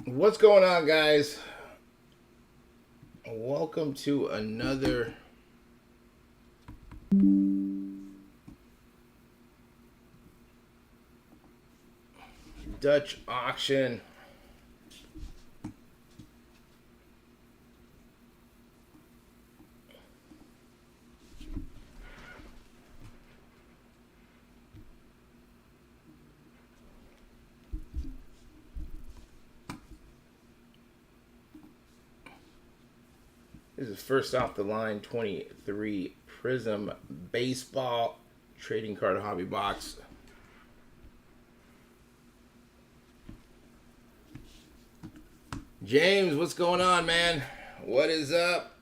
What's going on, guys? Welcome to another Dutch auction. This is first off the line 23 Prizm Baseball Trading Card Hobby Box. James, what's going on, man? What is up?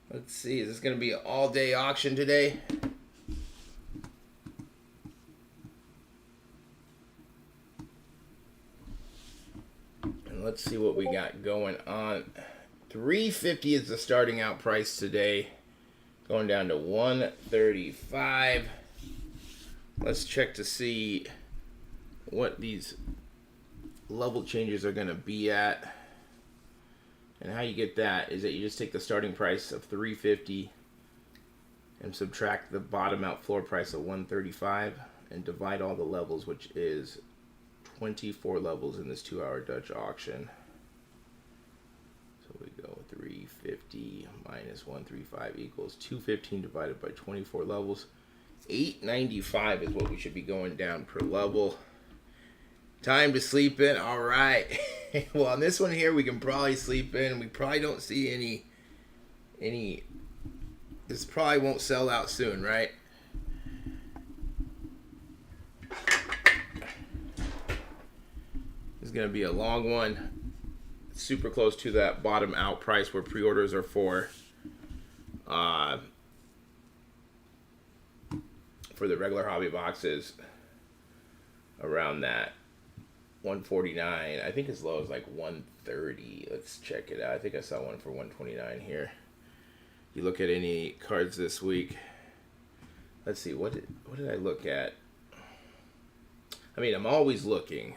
Let's see, is this going to be an all-day auction today? And let's see what we got going on. $350 is the starting out price today. Going down to $135. Let's check to see what these level changes are going to be at. And how you get that is that you just take the starting price of $350 and subtract the bottom out floor price of $135 and divide all the levels, which is 24 levels in this 2-hour Dutch auction. So we go 350 minus 135 equals 215 divided by 24 levels. 895 is what we should be going down per level. Time to sleep in. All right. Well, on this one here, we can probably sleep in. We probably don't see any. This probably won't sell out soon, right? It's gonna be a long one. Super close to that bottom out price where pre-orders are for the regular hobby boxes. Around that 149. I think as low as like 130. Let's check it out. I think I saw one for 129 here. You look at any cards this week. Let's see, what did I look at? I mean, I'm always looking.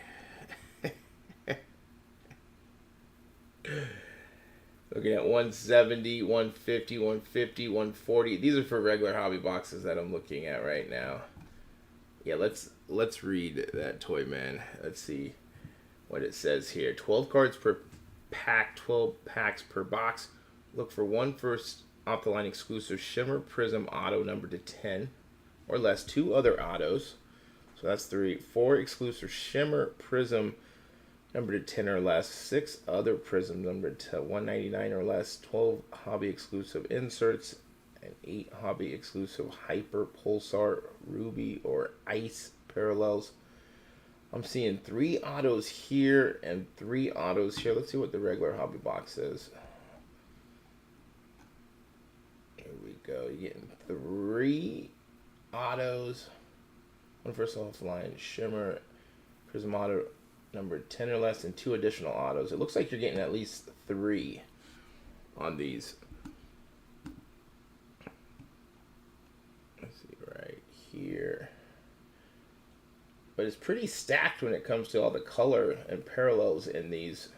Looking at 170, 150, 150, 140. These are for regular hobby boxes that I'm looking at right now. Yeah, let's read that toy, man. Let's see what it says here. 12 cards per pack, 12 packs per box. Look for one first off the line exclusive Shimmer Prizm auto numbered to 10 or less, 2 other autos. So that's 3. 4 exclusive Shimmer Prizm numbered to 10 or less, 6 other Prizms numbered to 199 or less, 12 hobby exclusive inserts, and 8 hobby exclusive Hyper, Pulsar, Ruby, or Ice Parallels. I'm seeing 3 autos here and 3 autos here. Let's see what the regular hobby box is. Here we go. You're getting 3 autos. One first off the line Shimmer Prizm auto number 10 or less, and 2 additional autos. It looks like you're getting at least 3 on these. Let's see right here. But it's pretty stacked when it comes to all the color and parallels in these.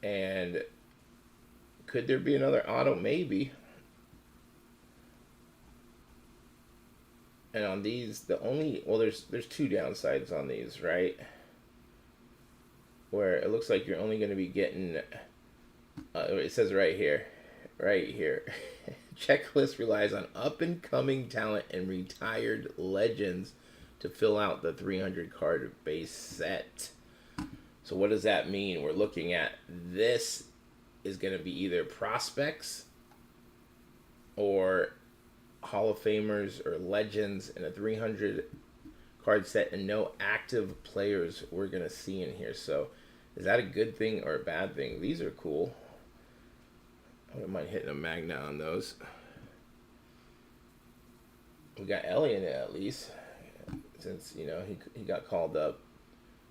And could there be another auto? Maybe. And on these, the only, well, there's 2 downsides on these, right? Where it looks like you're only going to be getting, it says right here. Checklist relies on up-and-coming talent and retired legends to fill out the 300 card base set. So what does that mean? We're looking at this is going to be either prospects or Hall of Famers or legends in a 300 card set, and no active players we're going to see in here. So is that a good thing or a bad thing? These are cool. I wouldn't mind hitting a magnet on those. We got Ellie in it at least, since, you know, he got called up.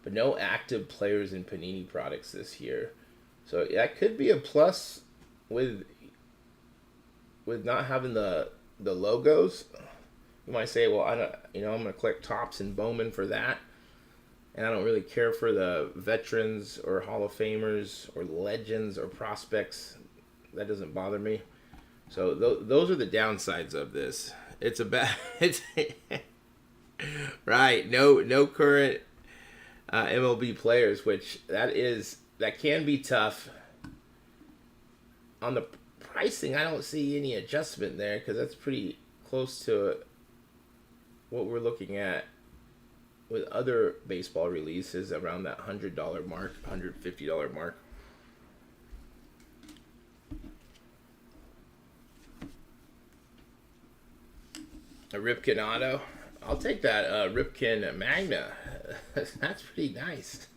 But no active players in Panini products this year. So that could be a plus with not having the logos. You might say, well, I don't, I'm going to click Topps and Bowman for that. And I don't really care for the veterans or Hall of Famers or legends or prospects. That doesn't bother me. So those are the downsides of this. It's a bad. It's right. No current MLB players, which that can be tough. On the pricing, I don't see any adjustment there because that's pretty close to what we're looking at with other baseball releases, around that $100 mark, $150 mark. A Ripken auto. I'll take that Ripken Magna. That's pretty nice.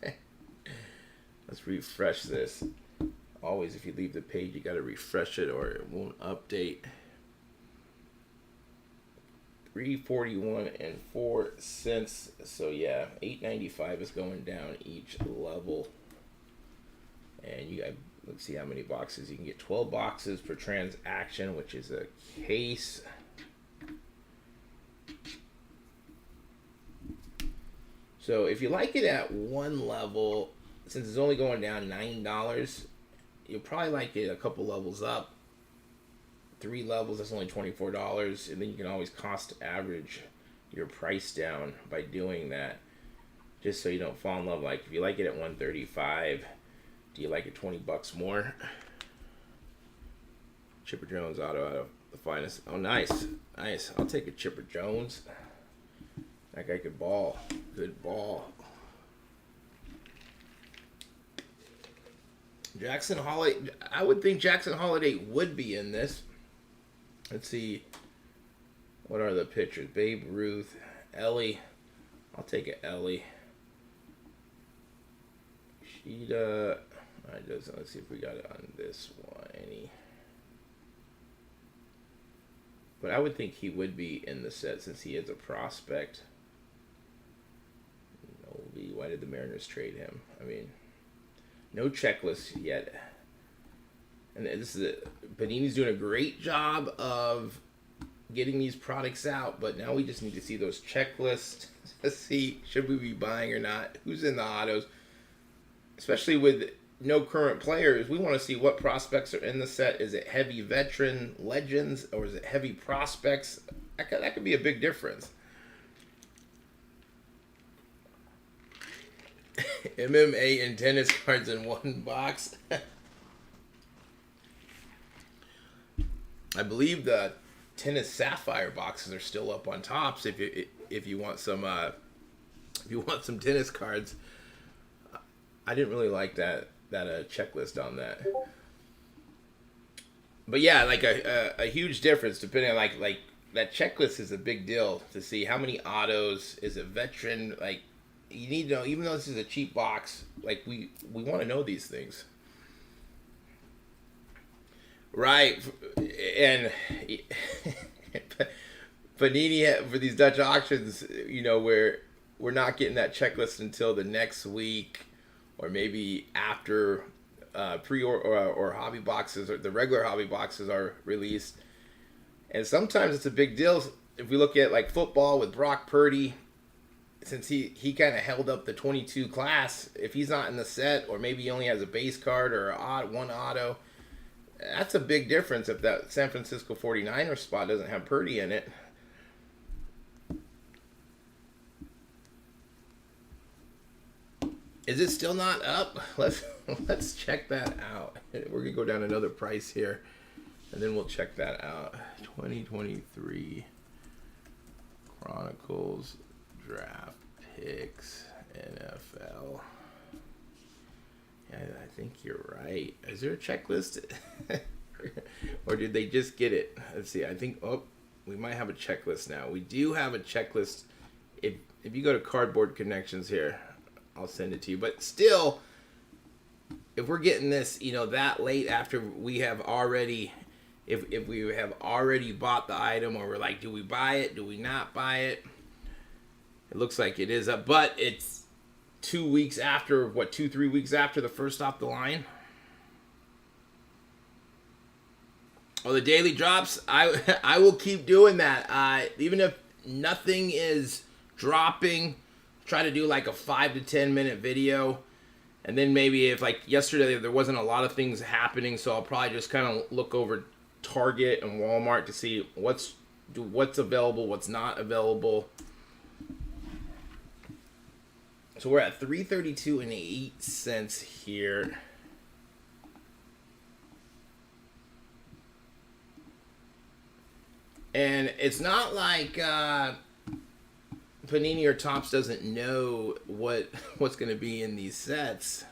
Let's refresh this. Always, if you leave the page, you got to refresh it or it won't update. 341 and 4 cents. So yeah, 8.95 is going down each level. And you got, let's see how many boxes you can get. 12 boxes per transaction, which is a case. So if you like it at one level, since it's only going down $9, you'll probably like it a couple levels up. 3 levels, that's only $24, and then you can always cost average your price down by doing that, just so you don't fall in love. Like if you like it at $135, do you like it $20 more? Chipper Jones auto out of the finest. Oh, nice. I'll take a Chipper Jones. That guy could ball. Good ball. Jackson Holiday. I would think Jackson Holiday would be in this. Let's see. What are the pictures? Babe Ruth. Ellie. I'll take an Ellie. Sheeta. Let's see if we got it on this one. But I would think he would be in the set since he is a prospect. Why did the Mariners trade him? I mean, no checklist yet. And this is Panini's doing a great job of getting these products out, but now we just need to see those checklists to see should we be buying or not, who's in the autos. Especially with no current players, we want to see what prospects are in the set. Is it heavy veteran legends or is it heavy prospects? That could be a big difference. MMA and tennis cards in one box. I believe the tennis sapphire boxes are still up on tops. If you want some tennis cards, I didn't really like that checklist on that. But yeah, like a huge difference depending on like that checklist is a big deal to see how many autos is a veteran. Like you need to know, even though this is a cheap box, like we want to know these things. Right, and Panini for these Dutch auctions, where we're not getting that checklist until the next week, or maybe after or hobby boxes or the regular hobby boxes are released. And sometimes it's a big deal. If we look at like football with Brock Purdy, since he kind of held up the 22 class, if he's not in the set, or maybe he only has a base card or one auto, that's a big difference if that San Francisco 49er spot doesn't have Purdy in it. Is it still not up? Let's check that out. We're going to go down another price here, and then we'll check that out. 2023 Chronicles Draft Picks NFL. Yeah, I think you're right. Is there a checklist? Or did they just get it? Let's see. I think, we might have a checklist now. We do have a checklist. If you go to Cardboard Connections here, I'll send it to you. But still, if we're getting this, that late after we have already, if we have already bought the item, or we're like, do we buy it? Do we not buy it? It looks like it is up, but it's 2 weeks after, 2-3 weeks after the first off the line. Oh, the daily drops, I will keep doing that. Even if nothing is dropping try to do like a 5 to 10 minute video. And then maybe if like yesterday there wasn't a lot of things happening, so I'll probably just kind of look over Target and Walmart to see what's available, what's not available. So we're at $3.32 here. And it's not like Panini or Topps doesn't know what's going to be in these sets.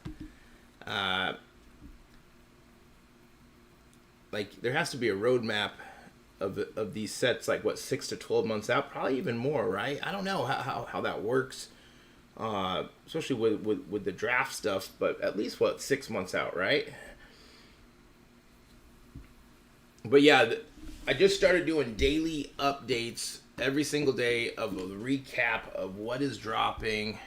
Like there has to be a roadmap of these sets, like what, 6 to 12 months out, probably even more, right? I don't know how that works, especially with the draft stuff, but at least what, 6 months out, right? But yeah, I just started doing daily updates every single day of a recap of what is dropping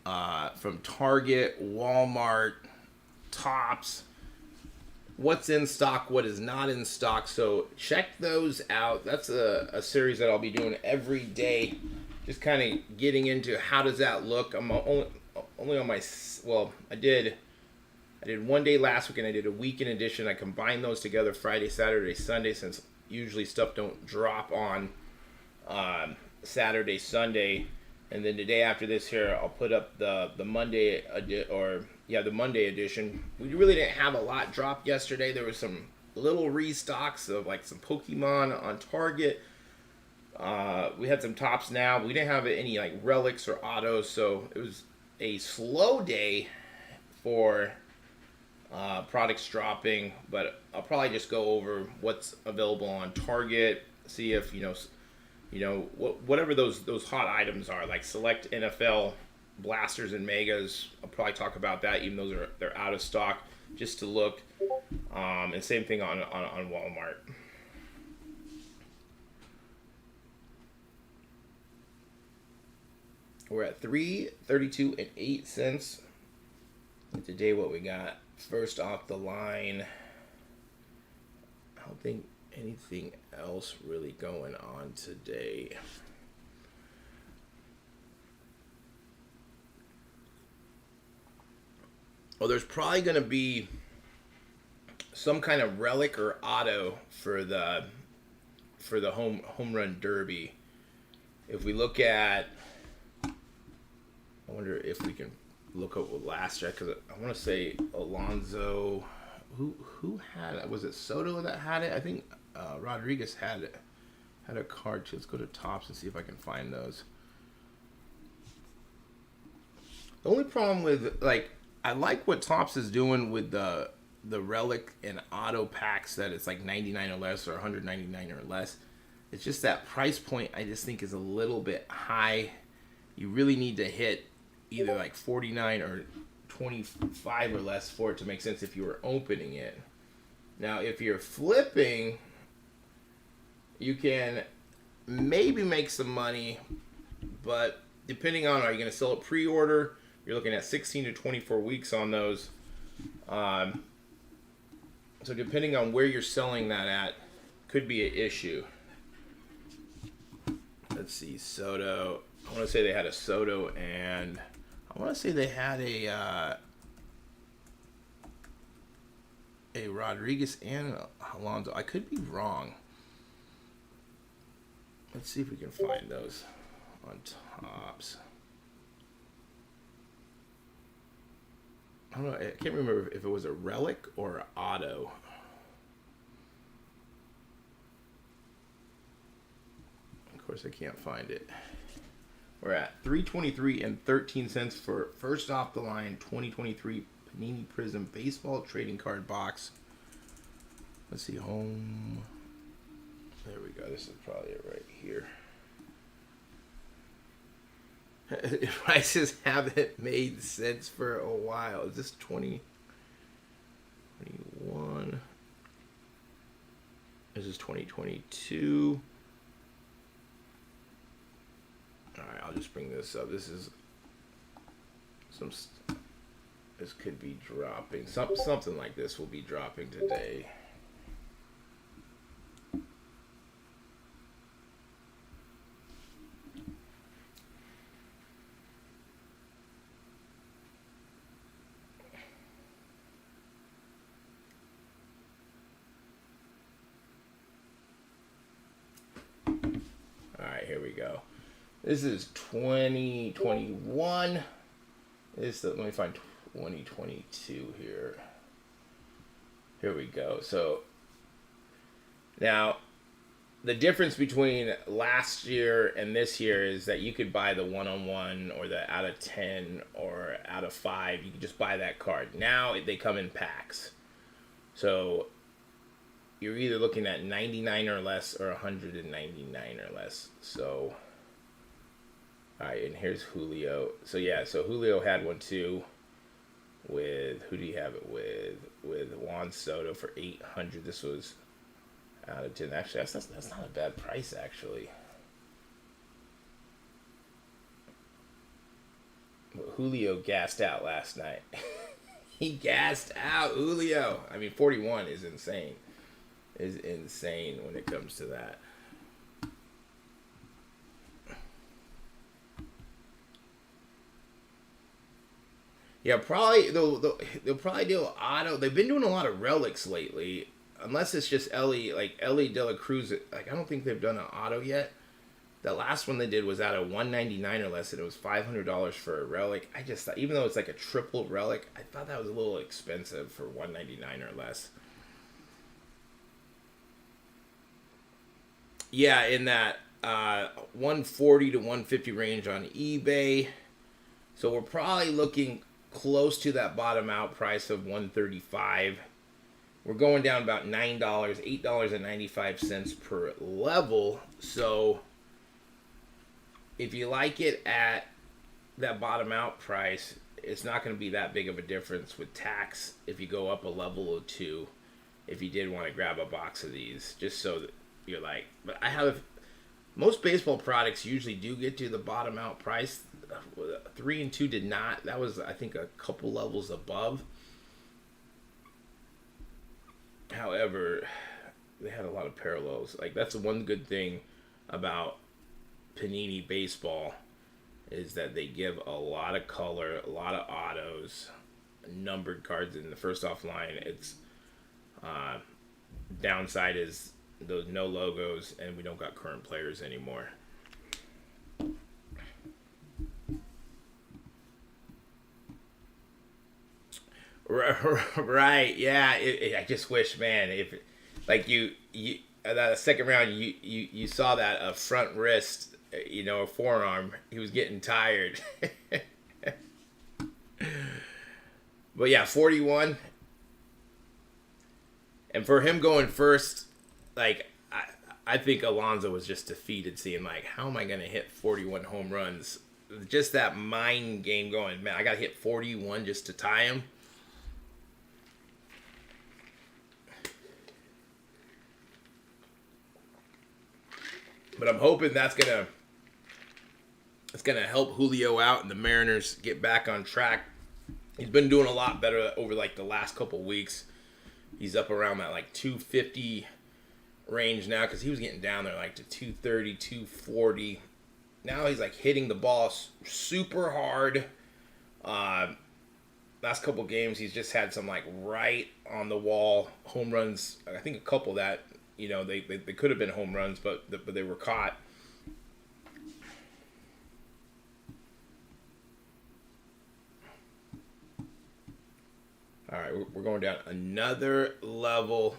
from Target, Walmart, Topps, what's in stock, what is not in stock. So check those out. That's a series that I'll be doing every day, just kind of getting into how does that look. I'm only on my, well, I did one day last week and I did a weekend edition. I combined those together, Friday, Saturday, Sunday, since usually stuff don't drop on Saturday, Sunday. And then the day after this here, I'll put up the Monday the Monday edition. We really didn't have a lot drop yesterday. There was some little restocks of like some Pokemon on Target. We had some Topps now. We didn't have any like relics or autos, so it was a slow day for products dropping. But I'll probably just go over what's available on Target, see if whatever those hot items are, like select NFL blasters and megas. I'll probably talk about that, even though they're out of stock, just to look. And same thing on Walmart. We're at $3.32.08. Today, what we got first off the line, I don't think anything else really going on today. Oh, there's probably going to be some kind of relic or auto for the home run derby. If we look at, I wonder if we can look up what last year, because I want to say Alonso. Who had it? Was it Soto that had it? I think Rodriguez had a card too. Let's go to Topps and see if I can find those. The only problem with, like, I like what Topps is doing with the relic and auto packs, that it's like 99 or less or 199 or less. It's just that price point I just think is a little bit high. You really need to hit either like 49 or 25 or less for it to make sense if you were opening it. Now, if you're flipping, you can maybe make some money, but depending on, are you going to sell it pre-order? You're looking at 16 to 24 weeks on those. So depending on where you're selling that at, could be an issue. Let's see, Soto. I want to say they had a Soto, and I want to say they had a Rodriguez and Alonso. I could be wrong. Let's see if we can find those on Topps. I don't know. I can't remember if it was a relic or an auto. Of course, I can't find it. We're at $3.23.13 for first off the line 2023 Panini Prizm Baseball Trading Card Box. Let's see, home. There we go. This is probably it right here. Prices haven't made sense for a while. Is this 2021? This is 2022. Alright, I'll just bring this up. This is this could be dropping. Something like this will be dropping today. right, here we go. This is 2021. Let me find 2022 here. Here we go. So now the difference between last year and this year is that you could buy the 1-on-1 or the out of 10 or out of 5. You can just buy that card. Now they come in packs. So you're either looking at 99 or less or 199 or less. So, all right, and here's Julio. So yeah, so Julio had one too. With who do you have it with? With Juan Soto for 800. This was out of 10. Actually, that's not a bad price, actually. But Julio gassed out last night. He gassed out, Julio. I mean, 41 is insane. Is insane when it comes to that. Yeah, probably they'll probably do auto. They've been doing a lot of relics lately. Unless it's just Ellie De La Cruz. Like, I don't think they've done an auto yet. The last one they did was out of 199 or less, and it was $500 for a relic. I just thought, even though it's like a triple relic, I thought that was a little expensive for 199 or less. Yeah, in that 140 to 150 range on eBay. So we're probably looking close to that bottom out price of 135. We're going down about $9, $8.95 per level. So if you like it at that bottom out price, it's not going to be that big of a difference with tax if you go up a level or two. If you did want to grab a box of these, just so that you're like, but most baseball products usually do get to the bottom out price. 3 and 2 did not. That was, I think, a couple levels above. However, they had a lot of parallels. Like, that's the one good thing about Panini baseball is that they give a lot of color, a lot of autos, numbered cards in the first off line. It's downside is those no logos, and we don't got current players anymore. Right, yeah. I just wish, man, if like you that second round, you saw that a front wrist, a forearm. He was getting tired. But yeah, 41. And for him going first, like I think Alonso was just defeated, seeing like, how am I going to hit 41 home runs? Just that mind game going, man, I got to hit 41 just to tie him. But I'm hoping that's gonna help Julio out and the Mariners get back on track. He's been doing a lot better over like the last couple weeks. He's up around that like 250 range now, because he was getting down there like to 230, 240. Now he's like hitting the ball super hard. Last couple games he's just had some like right on the wall home runs. I think a couple that, they could have been home runs, but they were caught. All right, we're going down another level.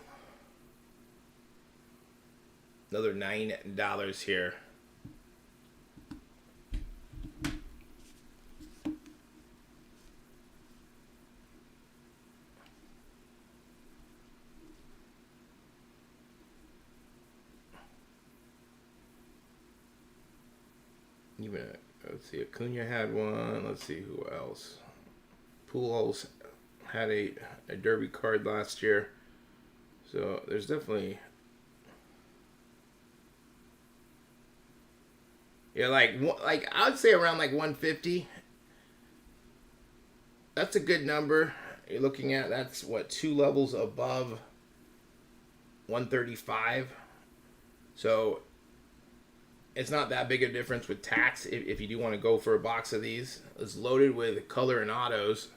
Another $9 here. Let's see, Acuna had one. Let's see who else. Pujols had a derby card last year. So there's definitely, yeah, like I would say around like 150. That's a good number. You're looking at, that's what, 2 levels above 135. So it's not that big a difference with tax if you do want to go for a box of these. It's loaded with color and autos.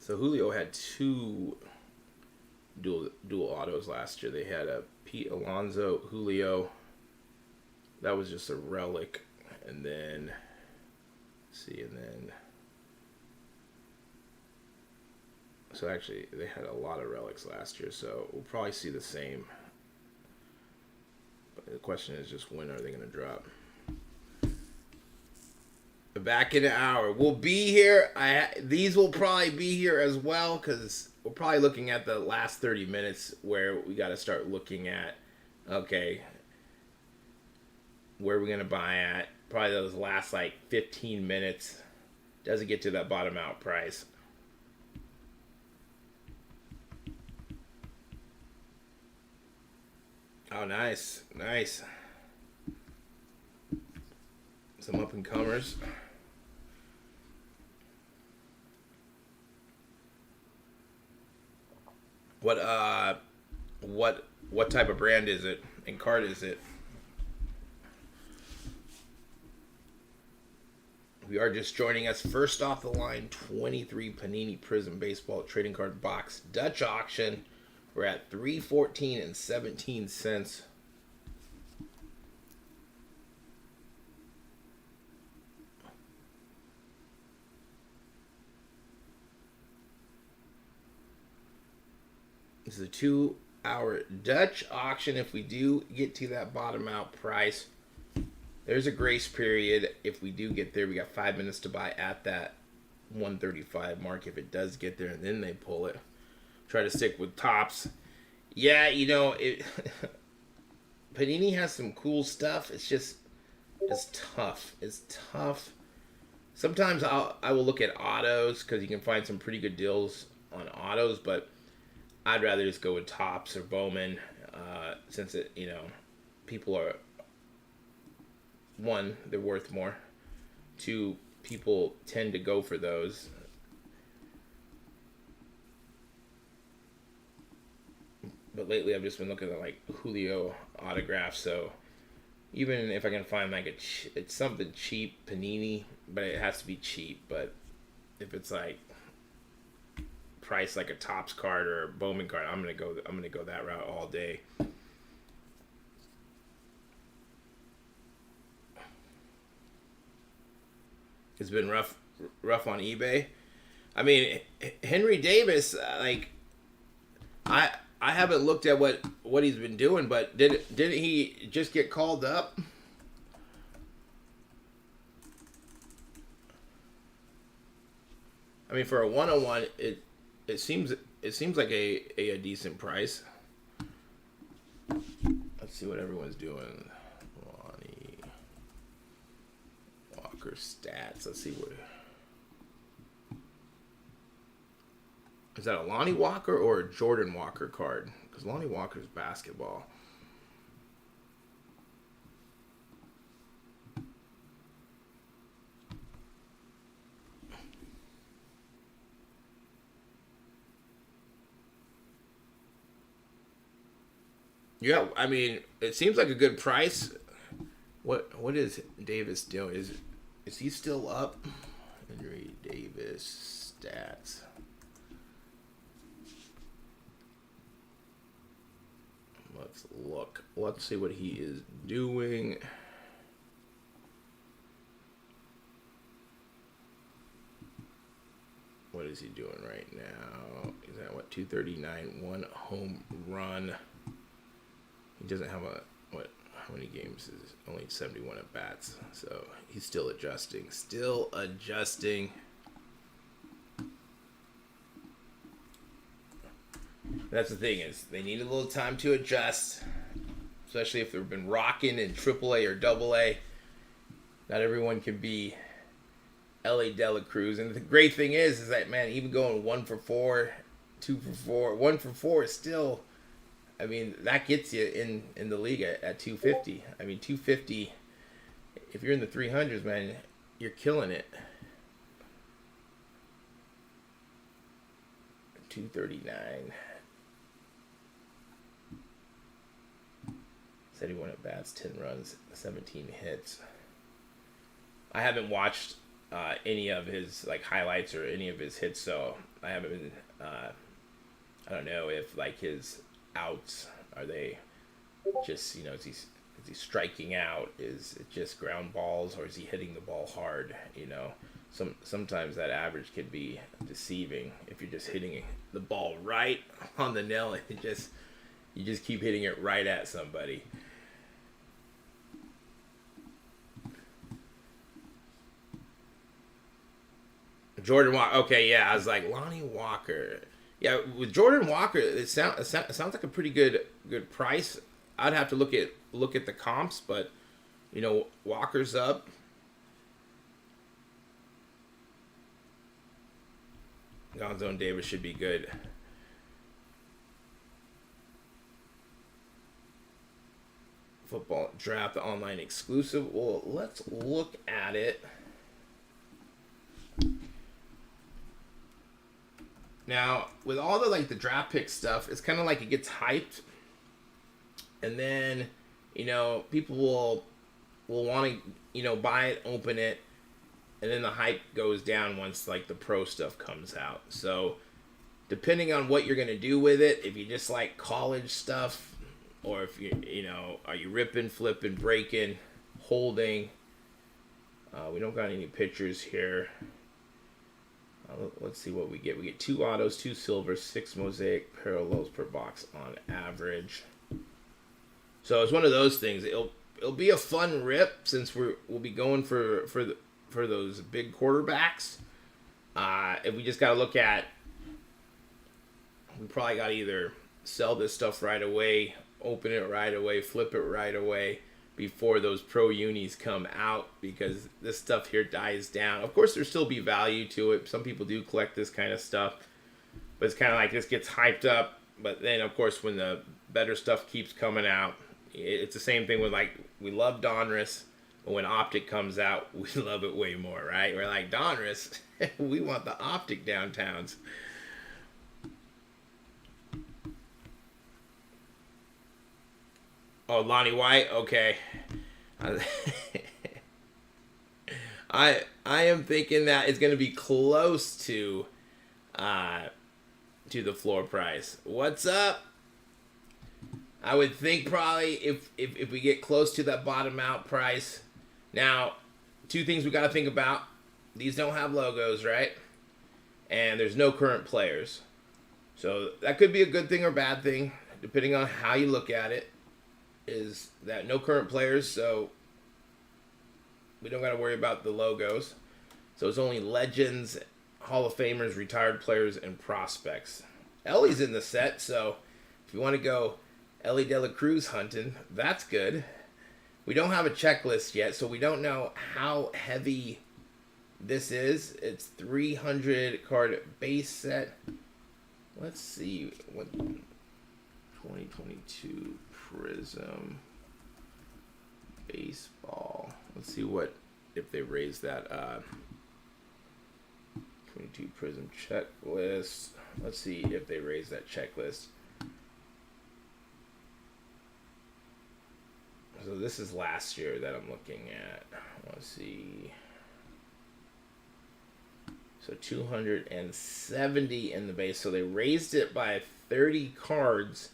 So Julio had two dual autos last year. They had a Pete Alonso, Julio. That was just a relic, and then so actually they had a lot of relics last year. So we'll probably see the same. But the question is just when are they going to drop? Back in an hour. We'll be here. These will probably be here as well because we're probably looking at the last 30 minutes where we got to start looking at, okay, where are we going to buy at? Probably those last like 15 minutes. Doesn't get to that bottom out price. Oh, nice. Nice. Some up and comers. What type of brand is it and card is it? We are just joining us. First off the line, 23 Panini Prizm Baseball Trading Card Box Dutch auction. We're at $3.14 and 17 cents. This is a 2-hour Dutch auction. If we do get to that bottom out price, there's a grace period. If we do get there, we got 5 minutes to buy at that 135 mark. If it does get there, and then they pull it. Try to stick with tops. Yeah, you know, Panini has some cool stuff. It's tough. It's tough. Sometimes I will look at autos because you can find some pretty good deals on autos, but I'd rather just go with tops or Bowman, since people are, one, they're worth more. Two, people tend to go for those. But lately I've just been looking at like Julio autographs, so even if I can find like it's something cheap, Panini, but it has to be cheap. But if it's like price like a Topps card or a Bowman card, I'm gonna go that route all day. It's been rough on eBay. I mean, Henry Davis, I haven't looked at what he's been doing, but didn't he just get called up? I mean, for a 101, it seems like a decent price. Let's see what everyone's doing. Lonnie Walker stats. Let's see what. Is that a Lonnie Walker or a Jordan Walker card? Because Lonnie Walker's basketball. Yeah, I mean, it seems like a good price. What is Davis doing? Is he still up? Henry Davis stats. Let's look. Let's see what he is doing. What is he doing right now? He's at what, 239, 1 home run. He doesn't have how many games is it? Only 71 at bats. So he's still adjusting. That's the thing, is they need a little time to adjust, especially if they've been rocking in AAA or AA. Not everyone can be L.A. Dela Cruz. And the great thing is that, man, even going 1 for 4, 2 for 4, 1 for 4 is still, I mean, that gets you in the league at 250. I mean, 250, if you're in the 300s, man, you're killing it. 239. 71 at bats, 10 runs, 17 hits. I haven't watched any of his like highlights or any of his hits, so I haven't been. I don't know if like his outs, are they just, is he striking out? Is it just ground balls, or is he hitting the ball hard? Sometimes that average can be deceiving if you're just hitting the ball right on the nail and you just keep hitting it right at somebody. Jordan Walker. Okay, yeah, I was like Lonnie Walker. Yeah, with Jordan Walker, it sounds like a pretty good price. I'd have to look at the comps, but Walker's up. Gonzo and Davis should be good. Football Draft Online exclusive. Well, let's look at it. Now, with all the draft pick stuff, it's kind of like it gets hyped, and then people will want to buy it, open it, and then the hype goes down once the pro stuff comes out. So depending on what you're gonna do with it, if you just like college stuff, or if are you ripping, flipping, breaking, holding. We don't got any pictures here. Let's see what we get. We get 2 autos, 2 silvers, 6 mosaic parallels per box on average. So it's one of those things. It'll be a fun rip since we'll be going for those big quarterbacks. If we just gotta look at, we probably gotta either sell this stuff right away, open it right away, flip it right away before those pro unis come out, because this stuff here dies down. Of course, there'll still be value to it. Some people do collect this kind of stuff, but it's kind of like this gets hyped up. But then, of course, when the better stuff keeps coming out, it's the same thing with we love Donruss, but when Optic comes out, we love it way more, right? We're like, Donruss, we want the Optic downtowns. Oh, Lonnie White, okay. I am thinking that it's going to be close to the floor price. What's up? I would think probably if we get close to that bottom out price. Now, 2 things we got to think about. These don't have logos, right? And there's no current players. So that could be a good thing or bad thing, depending on how you look at it. Is that no current players, so we don't got to worry about the logos. So it's only legends, Hall of Famers, retired players, and prospects. Ellie's in the set, so if you want to go Ellie De La Cruz hunting, that's good. We don't have a checklist yet, so we don't know how heavy this is. It's 300 card base set. Let's see what 2022 Prizm baseball. Let's see if they raise that 22 Prizm checklist. Let's see if they raise that checklist. So this is last year that I'm looking at. Let's see. So 270 in the base. So they raised it by 30 cards.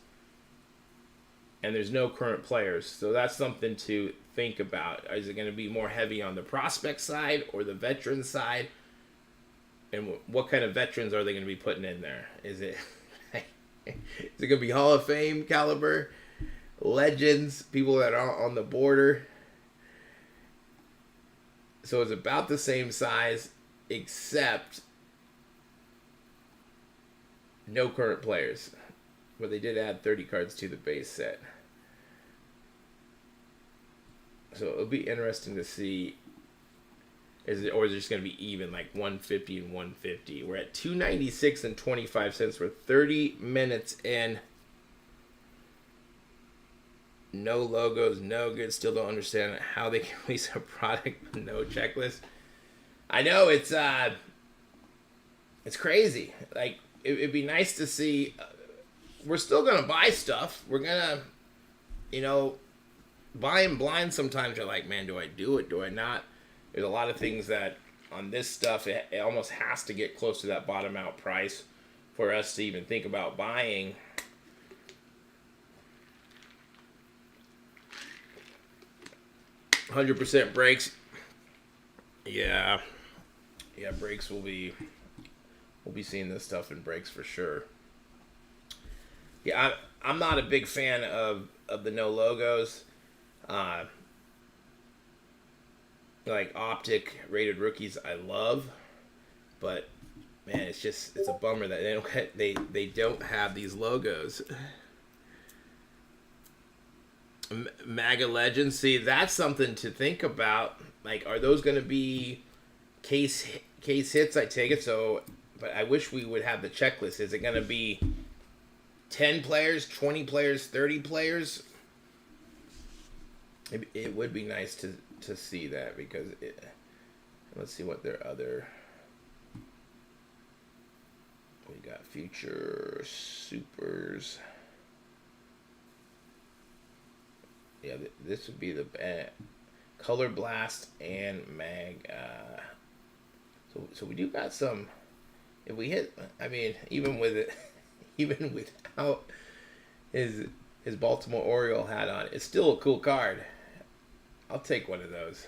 And there's no current players. So that's something to think about. Is it going to be more heavy on the prospect side or the veteran side? And what kind of veterans are they going to be putting in there? Is it going to be Hall of Fame caliber? Legends? People that are on the border? So it's about the same size, except no current players. But they did add 30 cards to the base set. So it'll be interesting to see. Is it just going to be even, like 150 and 150? We're at 296 and 25 cents. We're 30 minutes in. No logos, no good. Still don't understand how they can release a product with no checklist. I know it's crazy. Like it'd be nice to see. We're still gonna buy stuff. We're gonna, buy in blind. Sometimes you're like, man, do I do it? Do I not? There's a lot of things that on this stuff, it almost has to get close to that bottom out price for us to even think about buying. $100% breaks. Yeah, breaks we'll be seeing this stuff in breaks for sure. Yeah, I'm not a big fan of the no logos. Like optic rated rookies I love, but man, it's a bummer that they don't have these logos. MAGA Legends, see, that's something to think about. Like, are those going to be case hits? I take it so, but I wish we would have the checklist. Is it going to be 10 players, 20 players, 30 players? It would be nice to see that, because let's see what their other. We got future supers. Yeah, this would be the Color Blast and Mag. So we do got some. If we hit, I mean, even with it, even without his Baltimore Oriole hat on, it's still a cool card. I'll take one of those.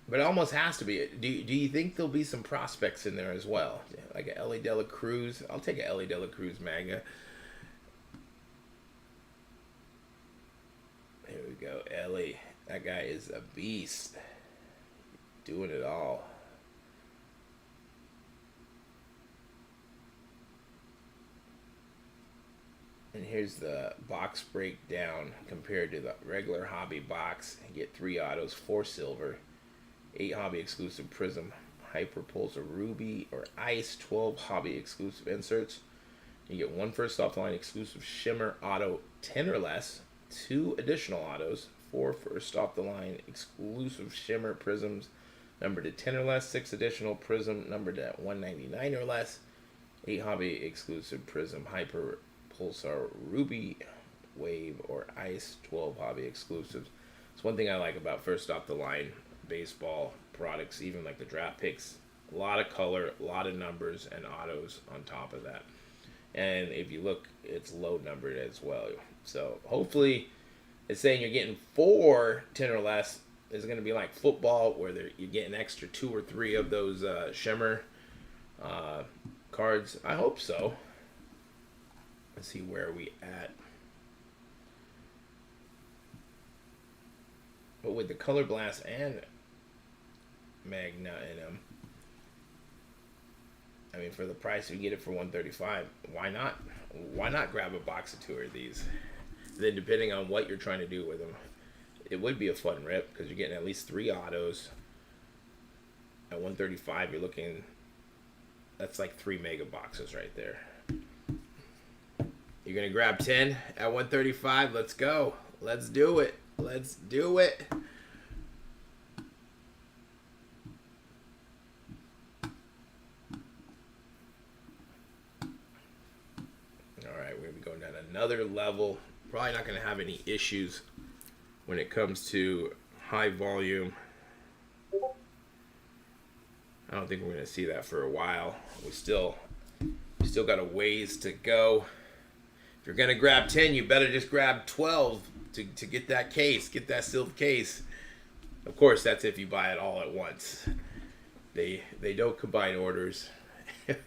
But it almost has to be. Do you think there'll be some prospects in there as well? Like a Ellie De La Cruz? I'll take a Ellie De La Cruz MAGA. Here we go, Ellie. That guy is a beast. Doing it all. And here's the box breakdown compared to the regular hobby box. You get 3 autos, 4 silver, 8 hobby exclusive Prism, Hyper Pulsar Ruby or Ice, 12 hobby exclusive inserts. You get 1 first off the line exclusive Shimmer auto 10 or less, 2 additional autos, 4 first off the line exclusive Shimmer Prizms numbered to 10 or less, 6 additional Prism numbered at 199 or less, 8 hobby exclusive Prism Hyper Pulsar Ruby, Wave, or Ice, 12 hobby exclusives. It's one thing I like about first off the line baseball products, even like the draft picks. A lot of color, a lot of numbers, and autos on top of that. And if you look, it's low numbered as well. So hopefully it's saying you're getting 4 10 or less. It's going to be like football where you're getting extra 2 or 3 of those Shimmer cards. I hope so. Let's see where are we at. But with the Color Blast and Magna in them, I mean, for the price, you get it for $135. Why not? Why not grab a box of 2 of these? Then, depending on what you're trying to do with them, it would be a fun rip because you're getting at least 3 autos. At $135, you're looking. That's like 3 mega boxes right there. You're gonna grab 10 at $135. Let's go. Let's do it. Let's do it. Alright, we're going to be going down another level. Probably not going to have any issues when it comes to high volume. I don't think we're going to see that for a while. We still got a ways to go. If you're going to grab 10, you better just grab 12 to get that case, get that sealed case. Of course, that's if you buy it all at once. They don't combine orders.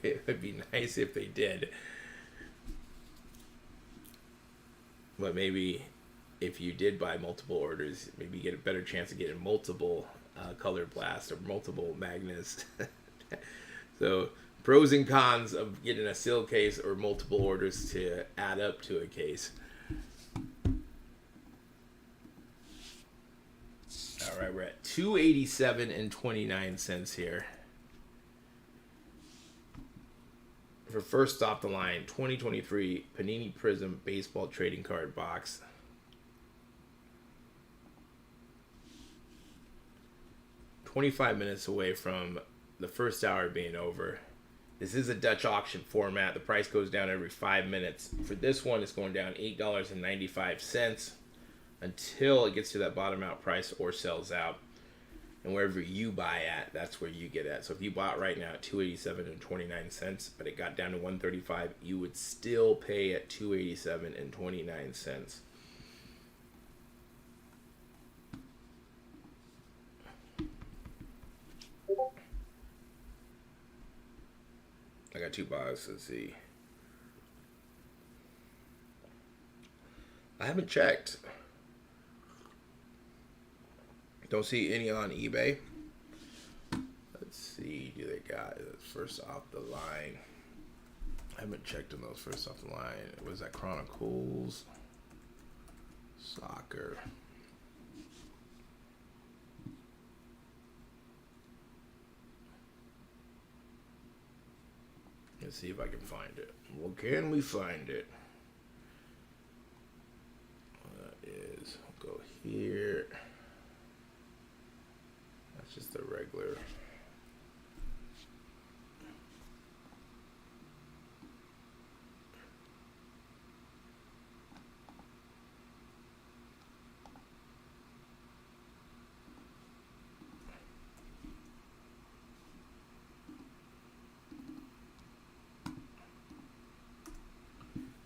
It would be nice if they did. But maybe if you did buy multiple orders, maybe you get a better chance of getting multiple Color Blast or multiple Magnets. So pros and cons of getting a sealed case or multiple orders to add up to a case. All right, we're at $287.29 here. For first off the line, 2023 Panini Prizm Baseball Trading Card Box. $25 minutes away from the first hour being over. This is a Dutch auction format. The price goes down every 5 minutes. For this one, it's going down $8.95 until it gets to that bottom out price or sells out. and wherever you buy at, that's where you get at. So if you bought right now at 287 and 29 cents, but it got down to 135, you would still pay at 287 and 29 cents. I got 2 buys. Let's see. I haven't checked. Don't see any on eBay. Let's see. Do they got first off the line? I haven't checked on those first off the line. Was that Chronicles? Soccer. Let's see if I can find it. Well, can we find it? That is, we'll go here. That's just the regular.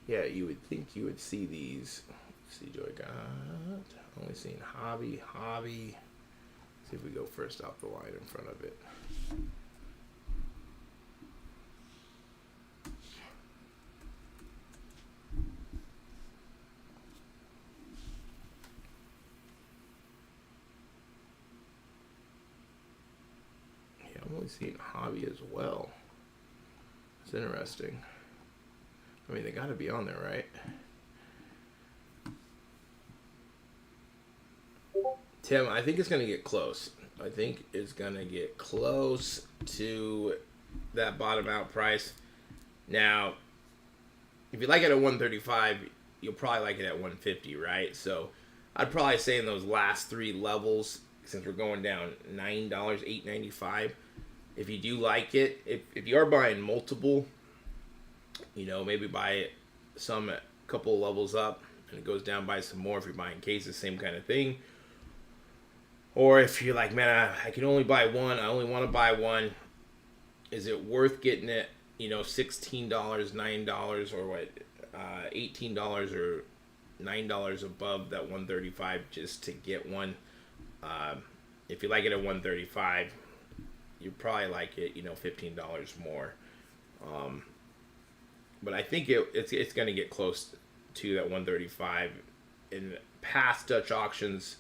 Yeah, you would think you would see these. Let's see, do I got? Only seen hobby. See if we go first off the line in front of it. Yeah, I'm only seeing hobby as well. It's interesting. I mean, they got to be on there, right? Tim, I think it's going to get close. I think it's going to get close to that bottom out price. Now, if you like it at 135, you'll probably like it at 150, right? So I'd probably say in those last 3 levels, since we're going down $9, $8.95, if you do like it, if you are buying multiple, you know, maybe buy some a couple of levels up and it goes down, buy some more if you're buying cases, same kind of thing. Or if you're like, man, I can only buy one, I only want to buy one, is it worth getting it, you know, $16, $9, or what, $18 or $9 above that 135 just to get one? If you like it at 135, you probably like it, you know, $15 more. But I think it's going to get close to that 135. In past Dutch auctions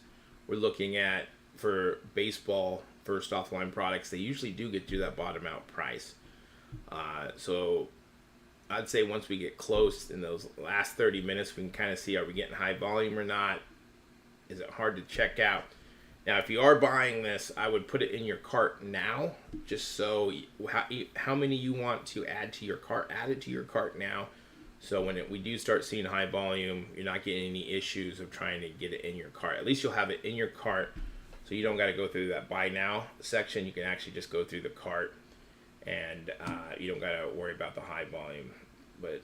we're looking at for baseball first offline products, they usually do get to that bottom out price. So I'd say once we get close in those last 30 minutes, we can kind of see, are we getting high volume or not? Is it hard to check out? Now, if you are buying this, I would put it in your cart now, just so how many you want to add to your cart, add it to your cart now. So when we do start seeing high volume, you're not getting any issues of trying to get it in your cart. At least you'll have it in your cart, so you don't got to go through that buy now section. You can actually just go through the cart, and you don't got to worry about the high volume. But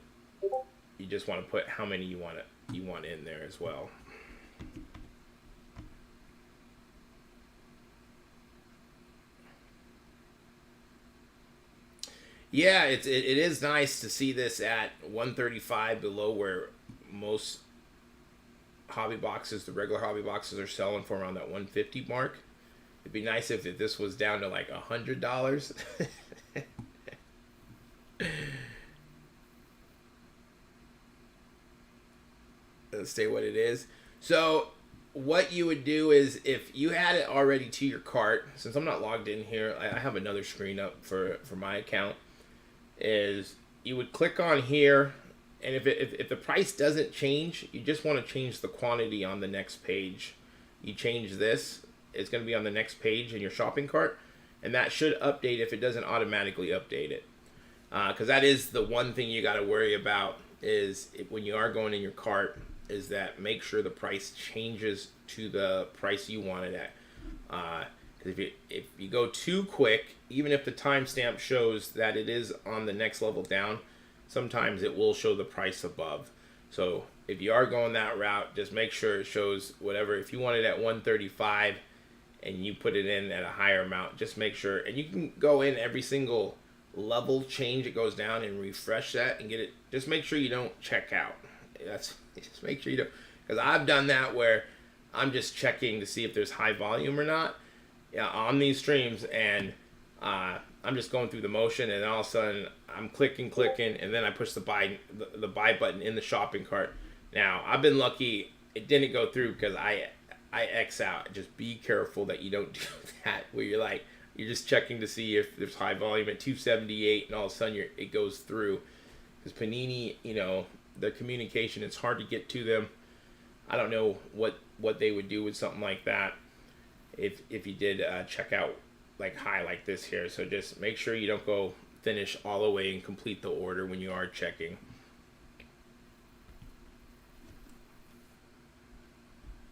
you just want to put how many you want in there as well. Yeah, it is nice to see this at 135, below where most hobby boxes, the regular hobby boxes, are selling for around that 150 mark. It'd be nice if this was down to like $100. Let's stay what it is. So what you would do is, if you had it already to your cart, since I'm not logged in here, I have another screen up for my account, is you would click on here, and if the price doesn't change, you just want to change the quantity on the next page. You change this, it's going to be on the next page in your shopping cart, and that should update if it doesn't automatically update it. Because that is the one thing you got to worry about, is when you are going in your cart, is that make sure the price changes to the price you want it at. If you go too quick, even if the timestamp shows that it is on the next level down, sometimes it will show the price above. So if you are going that route, just make sure it shows whatever. If you want it at 135 and you put it in at a higher amount, just make sure, and you can go in every single level change it goes down and refresh that and get it. Just make sure you don't check out. Just make sure you don't, because I've done that where I'm just checking to see if there's high volume or not, on these streams, and I'm just going through the motion, and all of a sudden I'm clicking, and then I push the buy button in the shopping cart. Now I've been lucky it didn't go through because I X out. Just be careful that you don't do that where you're just checking to see if there's high volume at 278, and all of a sudden it goes through. Because Panini, their communication, it's hard to get to them. I don't know what they would do with something like that if you did check out like high like this here. So just make sure you don't go finish all the way and complete the order when you are checking.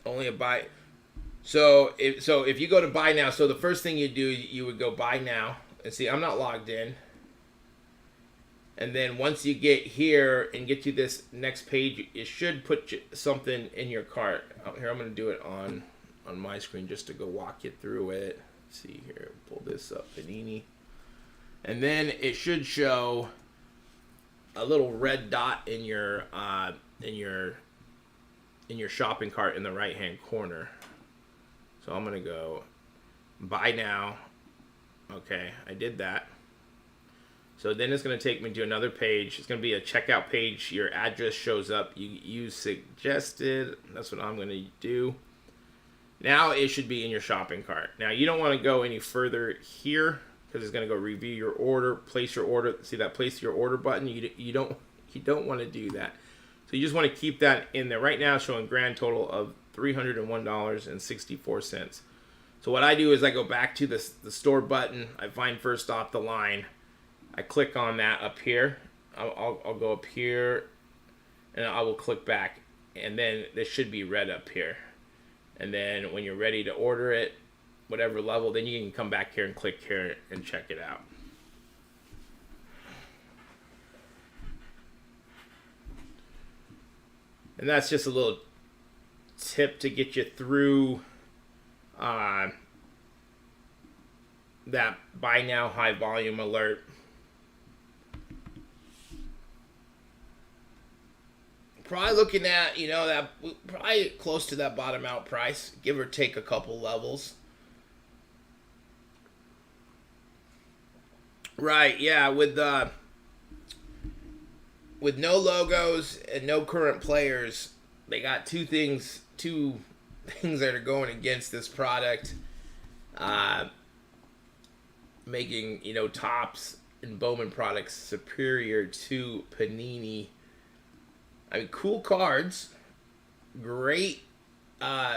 Only a buy. So if you go to buy now, so the first thing you do, you would go buy now. And see, I'm not logged in. And then once you get here and get to this next page, it should put something in your cart. Here, I'm going to do it on my screen just to go walk you through it. Let's see here, pull this up, Panini. And then it should show a little red dot in your shopping cart in the right hand corner. So I'm gonna go buy now. Okay, I did that. So then it's gonna take me to another page. It's gonna be a checkout page. Your address shows up. You suggested. That's what I'm gonna do. Now it should be in your shopping cart. Now you don't want to go any further here because it's gonna go review your order, place your order. See that place your order button? You don't want to do that. So you just want to keep that in there. Right now, showing grand total of $301.64. So what I do is I go back to the store button. I find first off the line. I click on that up here. I'll go up here, and I will click back, and then this should be red up here. And then when you're ready to order it, whatever level, then you can come back here and click here and check it out. And that's just a little tip to get you through that buy now high volume alert. Probably looking at, that probably close to that bottom out price, give or take a couple levels. Right, yeah, with no logos and no current players, they got two things that are going against this product, making Topps and Bowman products superior to Panini. I mean, cool cards, great,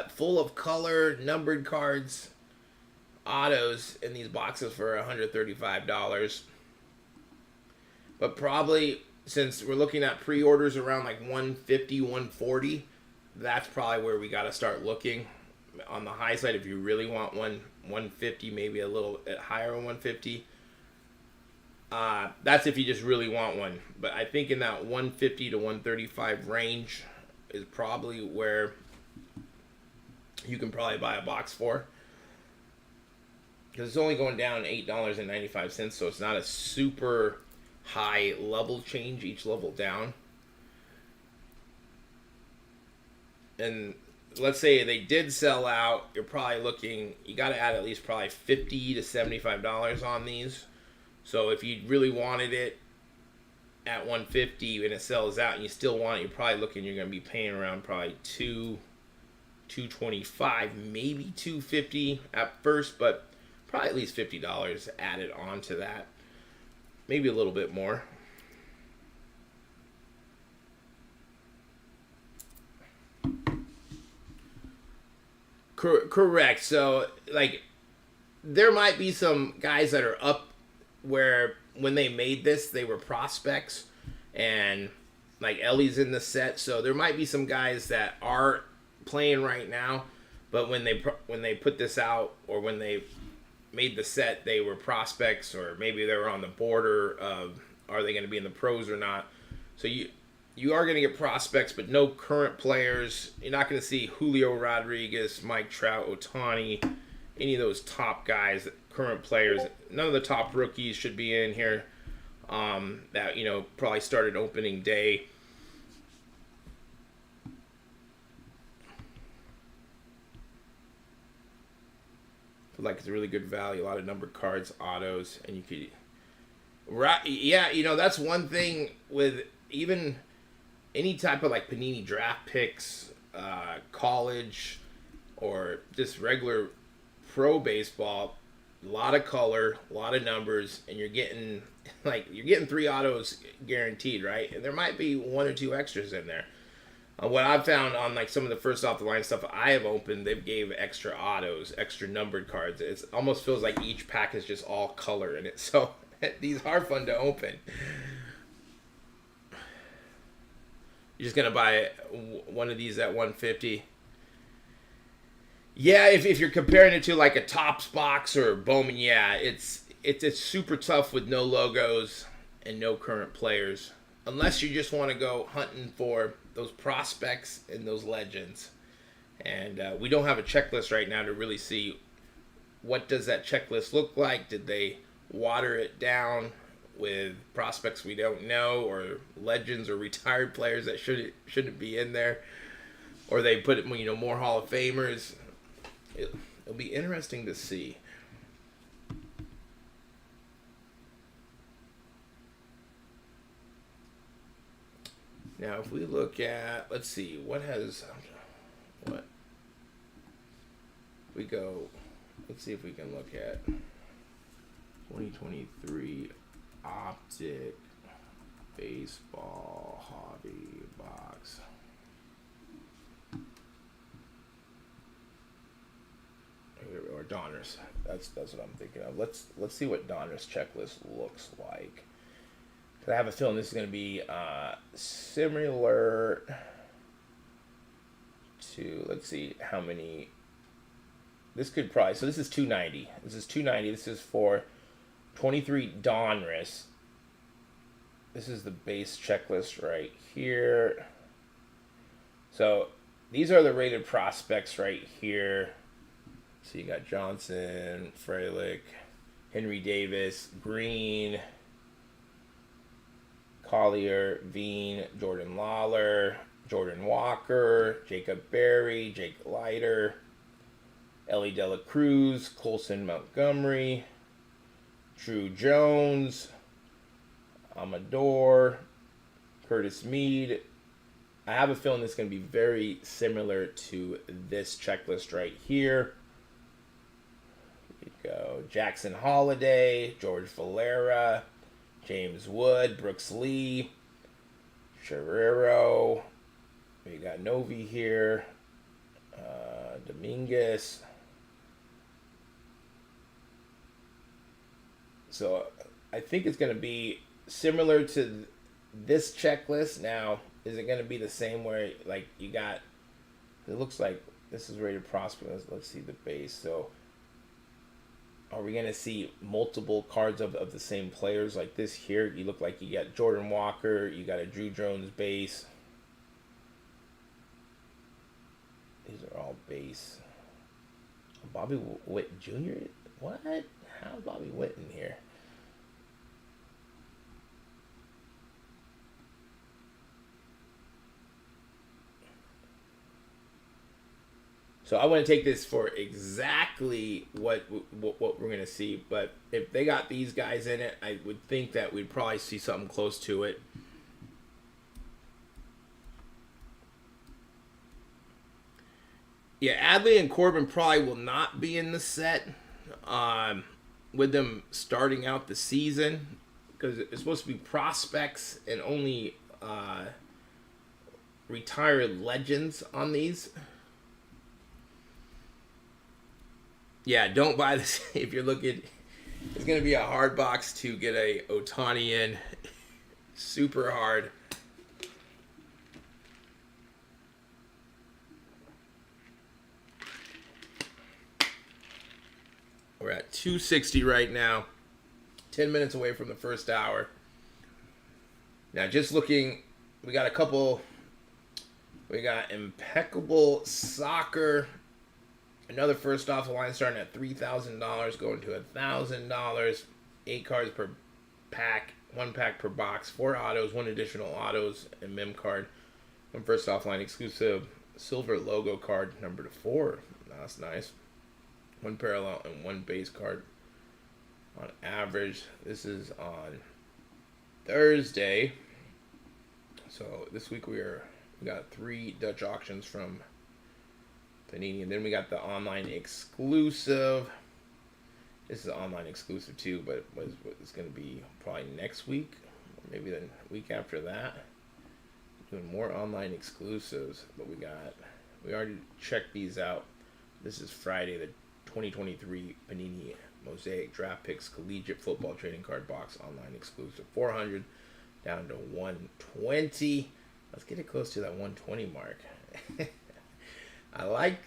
full of color, numbered cards, autos in these boxes for $135. But probably, since we're looking at pre-orders around like $150, $140, that's probably where we got to start looking. On the high side, if you really want one, $150, maybe a little bit higher than $150. That's if you just really want one. But I think in that $150 to $135 range is probably where you can probably buy a box for. Because it's only going down $8.95, so it's not a super high level change each level down. And let's say they did sell out, you're probably looking, you got to add at least probably $50 to $75 on these. So if you really wanted it at $150 and it sells out and you still want it, you're probably looking, you're going to be paying around probably $225, maybe $250 at first, but probably at least $50 added on to that. Maybe a little bit more. Correct. So, like, there might be some guys that are up where when they made this, they were prospects, and like Ellie's in the set. So there might be some guys that are playing right now, but when they put this out or when they made the set, they were prospects, or maybe they were on the border of are they going to be in the pros or not. So you are going to get prospects, but no current players. You're not going to see Julio Rodriguez, Mike Trout, Ohtani, any of those top guys, current players. None of the top rookies should be in here. That probably started opening day. Like it's a really good value. A lot of numbered cards, autos, and you could. Right, yeah, that's one thing with even any type of like Panini draft picks, college, or just regular pro baseball. A lot of color, a lot of numbers, and you're getting 3 autos guaranteed, right? And there might be 1 or 2 extras in there. What I've found on like some of the first off the line stuff I have opened, they've gave extra autos, extra numbered cards. It almost feels like each pack is just all color in it. So these are fun to open. You're just gonna buy one of these at $150. Yeah, if you're comparing it to like a Topps box or a Bowman, yeah, it's super tough with no logos and no current players, unless you just want to go hunting for those prospects and those legends. And we don't have a checklist right now to really see what does that checklist look like. Did they water it down with prospects we don't know, or legends or retired players that shouldn't be in there, or they put more Hall of Famers? It'll be interesting to see. Now, if we look at, let's see, let's see if we can look at 2023 Optic Baseball Hobby Box. Or Donruss. That's what I'm thinking of. Let's see what Donruss checklist looks like. I have a feeling this is going to be similar to, let's see how many. This could probably, so this is 290. This is 290. This is for 23 Donruss. This is the base checklist right here. So these are the rated prospects right here. So you got Johnson, Frelick, Henry Davis, Green, Collier, Veen, Jordan Lawler, Jordan Walker, Jacob Berry, Jake Leiter, Ellie De La Cruz, Colson Montgomery, Drew Jones, Amador, Curtis Mead. I have a feeling this is going to be very similar to this checklist right here. Here we go. Jackson Holiday, George Valera, James Wood, Brooks Lee, Guerrero. We got Novi here, Dominguez. So I think it's going to be similar to this checklist. Now, is it going to be the same where like you got? It looks like this is rated prospect. Let's see the base. So are we going to see multiple cards of the same players like this here? You look like you got Jordan Walker, you got a Drew Jones base. These are all base. Bobby Witt Jr.? What? How's Bobby Witt in here? So I want to take this for exactly what we're going to see. But if they got these guys in it, I would think that we'd probably see something close to it. Yeah, Adley and Corbin probably will not be in the set with them starting out the season, because it's supposed to be prospects and only retired legends on these. Yeah, don't buy this if you're looking. It's going to be a hard box to get a Ohtani in. Super hard. We're at 260 right now. 10 minutes away from the first hour. Now, just looking, we got a couple. We got Impeccable Soccer Another first off the line starting at $3,000, going to $1,000. 8 cards per pack, 1 pack per box, 4 autos, 1 additional autos, and mem card. 1 first off line exclusive silver logo card, number to 4. That's nice. 1 parallel and 1 base card. On average, this is on Thursday. So this week we got 3 Dutch auctions from Panini, and then we got the online exclusive. This is an online exclusive too, but it's going to be probably next week, or maybe the week after that. Doing more online exclusives, but we already checked these out. This is Friday, the 2023 Panini Mosaic Draft Picks Collegiate Football Trading Card Box online exclusive. 400 down to 120. Let's get it close to that 120 mark. I like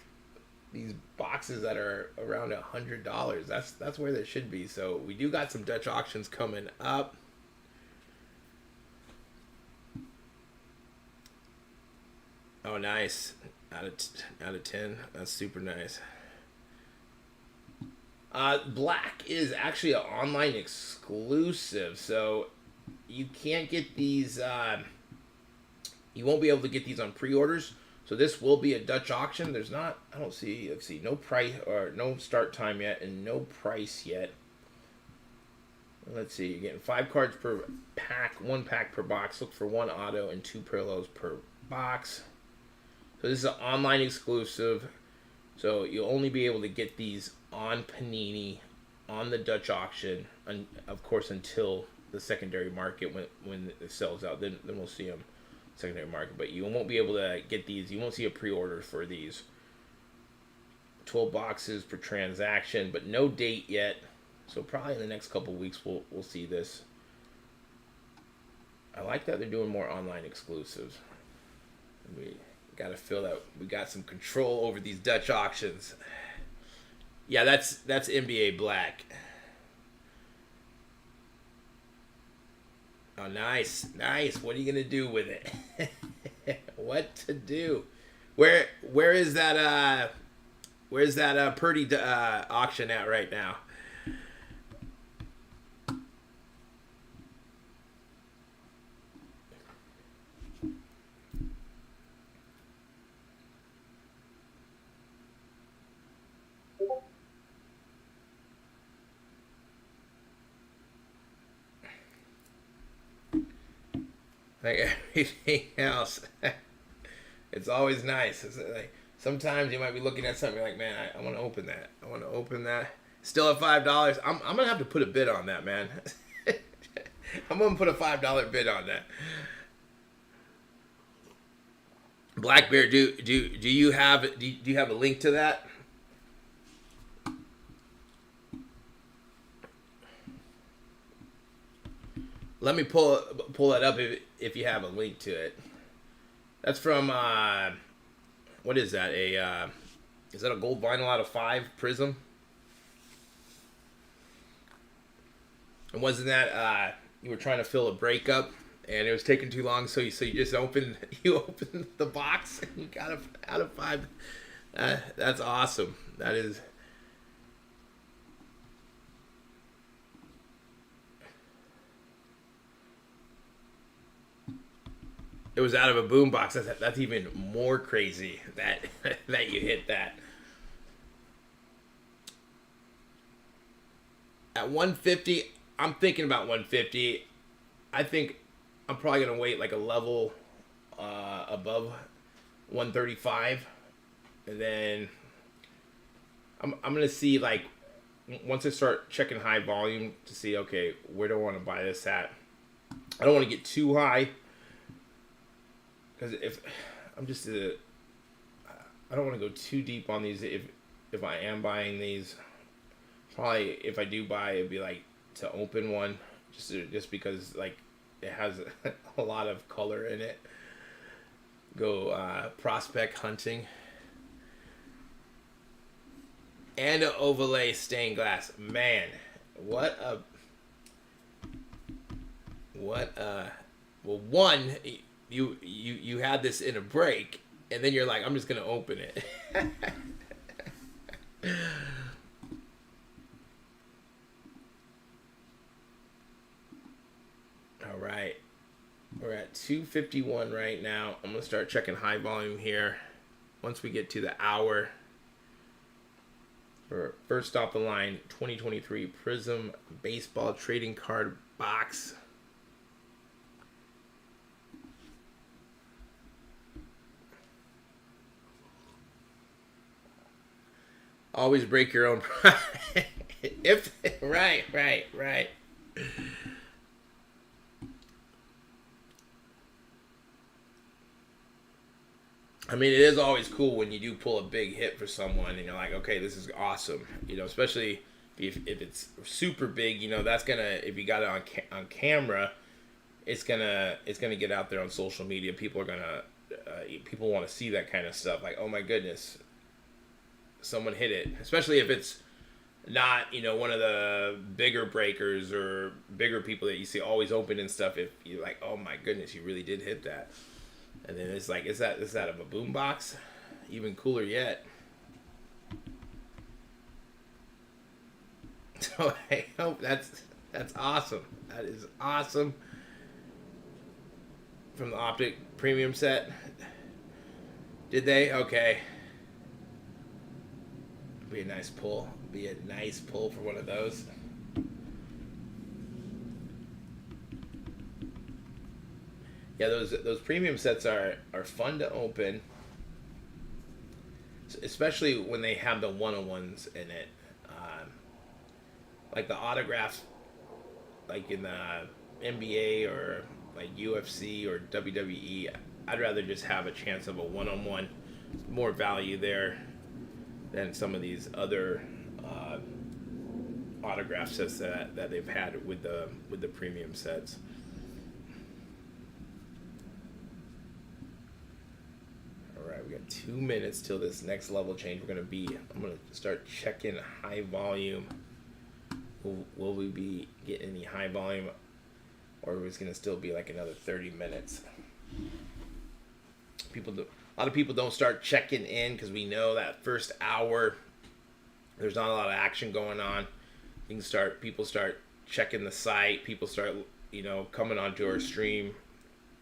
these boxes that are around $100. That's where they should be. So we do got some Dutch auctions coming up. Oh, nice. Out of 10. That's super nice. Black is actually an online exclusive, so you can't get these. You won't be able to get these on pre-orders. So this will be a Dutch auction. There's not. I don't see. Let's see. No price or no start time yet, and no price yet. Let's see. You're getting 5 cards per pack, 1 pack per box. Look for 1 auto and 2 parallels per box. So this is an online exclusive. So you'll only be able to get these on Panini, on the Dutch auction, and of course until the secondary market when it sells out. Then we'll see them secondary market. But you won't be able to get these. You won't see a pre-order for these. 12 boxes per transaction, but no date yet. So probably in the next couple weeks we'll see this. I like that they're doing more online exclusives. We got to feel that we got some control over these Dutch auctions. Yeah, that's NBA Black. Oh, nice. What are you gonna do with it? What to do? Where is that? Where's that Purdy auction at right now? Like everything else, it's always nice. It's like, sometimes you might be looking at something, you're like, man, I want to open that. I want to open that. Still at $5. I'm gonna have to put a bid on that, man. I'm gonna put a $5 bid on that. Black Bear, do you have a link to that? Let me pull that up if you have a link to it. That's from what is that? Is that a gold vinyl out of 5 Prizm? And wasn't that you were trying to fill a breakup and it was taking too long, so you just opened the box and you got it out of 5. That's awesome. That is. It was out of a boombox. That's even more crazy that that you hit that. At 150, I'm thinking about 150. I think I'm probably gonna wait like a level above 135, and then I'm gonna see, like, once I start checking high volume to see, okay, where do I want to buy this at? I don't want to get too high. Because if I'm just I don't want to go too deep on these. If I am buying these, probably if I do buy, it'd be like to open one, just because like it has a lot of color in it. Go prospect hunting and an overlay stained glass. Man, well, one. You had this in a break, and then you're like, I'm just gonna open it. All right. We're at 251 right now. I'm going to start checking high volume here once we get to the hour. For first off the line, 2023 Prizm Baseball Trading Card Box. Always break your own pride. Right. I mean, it is always cool when you do pull a big hit for someone and you're like, okay, this is awesome. You know, especially if it's super big, you know, that's gonna, if you got it on camera, it's gonna get out there on social media. People are gonna people want to see that kind of stuff. Like, oh my goodness, someone hit it. Especially if it's not, you know, one of the bigger breakers or bigger people that you see always open and stuff. If you're like, oh my goodness, you really did hit that. And then it's like, is that of a boom box? Even cooler yet. So I hope that's awesome. That is awesome. From the Optic Premium set. Did they? Okay. Be a nice pull. Be a nice pull for one of those. Yeah, those premium sets are fun to open, especially when they have the one-on-ones in it, like the autographs, like in the NBA or like UFC or WWE. I'd rather just have a chance of a one-on-one, more value there than some of these other autograph sets that they've had with the premium sets. We got 2 minutes till this next level change. I'm gonna start checking high volume. Will we be getting any high volume, or is it gonna still be like another 30 minutes? A lot of people don't start checking in because we know that first hour there's not a lot of action going on. People start checking the site. People start, you know, coming onto our stream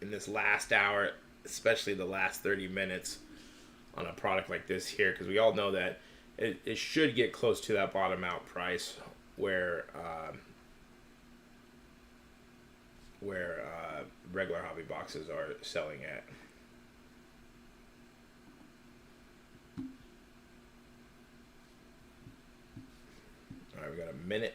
in this last hour, especially the last 30 minutes. On a product like this here, because we all know that it should get close to that bottom out price where regular hobby boxes are selling at. All right, we got a minute.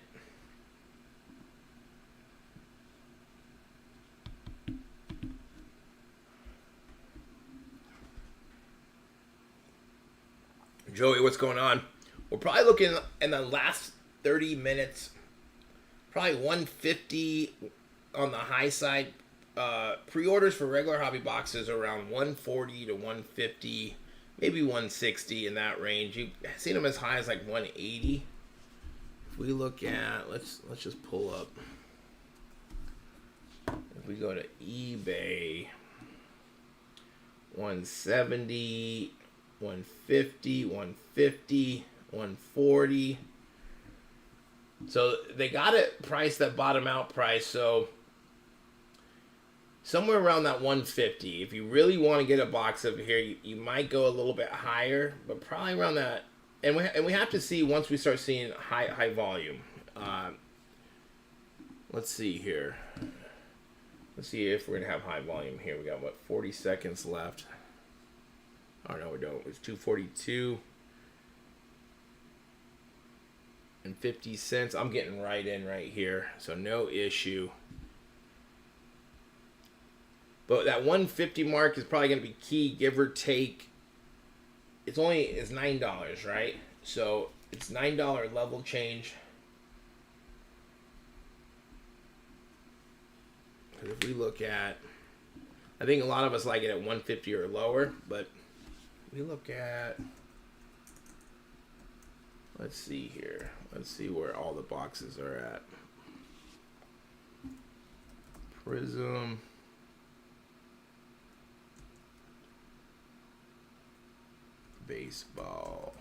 Joey, what's going on? We're probably looking in the last 30 minutes, probably 150 on the high side. Pre-orders for regular hobby boxes around 140 to 150, maybe 160 in that range. You've seen them as high as like 180. If we look at, let's just pull up. If we go to eBay, 170. 150, 150, 140. So they got it priced that bottom out price. So somewhere around that 150. If you really want to get a box over here, you might go a little bit higher, but probably around that. And we have to see once we start seeing high volume. Let's see here. Let's see if we're gonna have high volume here. We got 40 seconds left. Oh, no, we don't. It's 242 and 50 cents. I'm getting right in right here, so no issue. But that 150 mark is probably going to be key, give or take. It's $9, right? So it's $9 level change. If we look at, I think a lot of us like it at 150 or lower, but we look at, let's see here. Let's see where all the boxes are at. Prizm. Baseball.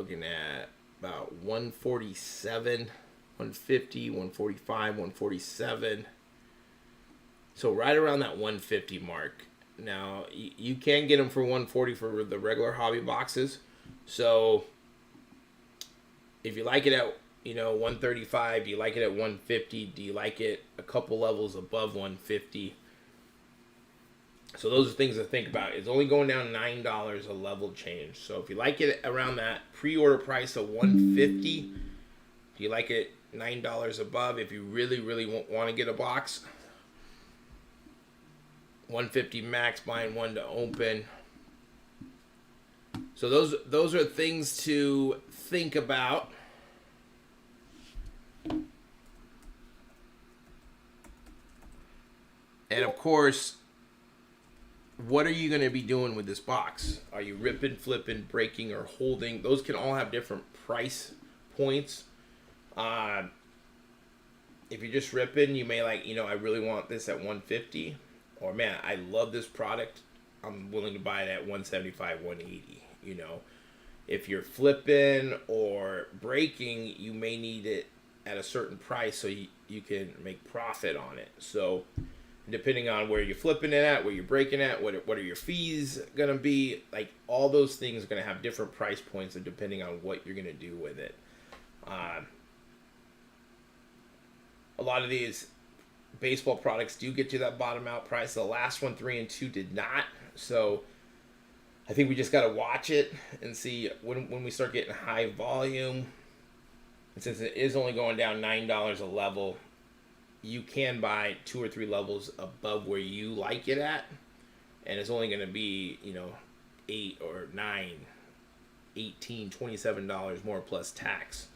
looking at about 147, 150, 145, 147. So right around that 150 mark. Now, you can get them for 140 for the regular hobby boxes. So if you like it at 135, do you like it at 150? Do you like it a couple levels above 150? So those are things to think about. It's only going down $9 a level change. So if you like it around that pre-order price of 150, do you like it $9 above? If you really, really want to get a box, 150 max, buying one to open. So those are things to think about. And of course, what are you going to be doing with this box? Are you ripping, flipping, breaking, or holding? Those can all have different price points. If you're just ripping, you may like, I really want this at 150. Or, man, I love this product. I'm willing to buy it at 175, 180. If you're flipping or breaking, you may need it at a certain price so you can make profit on it. So depending on where you're flipping it at, where you're breaking at, what are your fees going to be, like all those things are going to have different price points and depending on what you're going to do with it. A lot of these baseball products do get to that bottom out price. The last one, 3 and 2, did not. So I think we just got to watch it and see when we start getting high volume. And since it is only going down $9 a level, you can buy 2 or 3 levels above where you like it at, and it's only going to be, $8 or $9, $18, $27 more plus tax.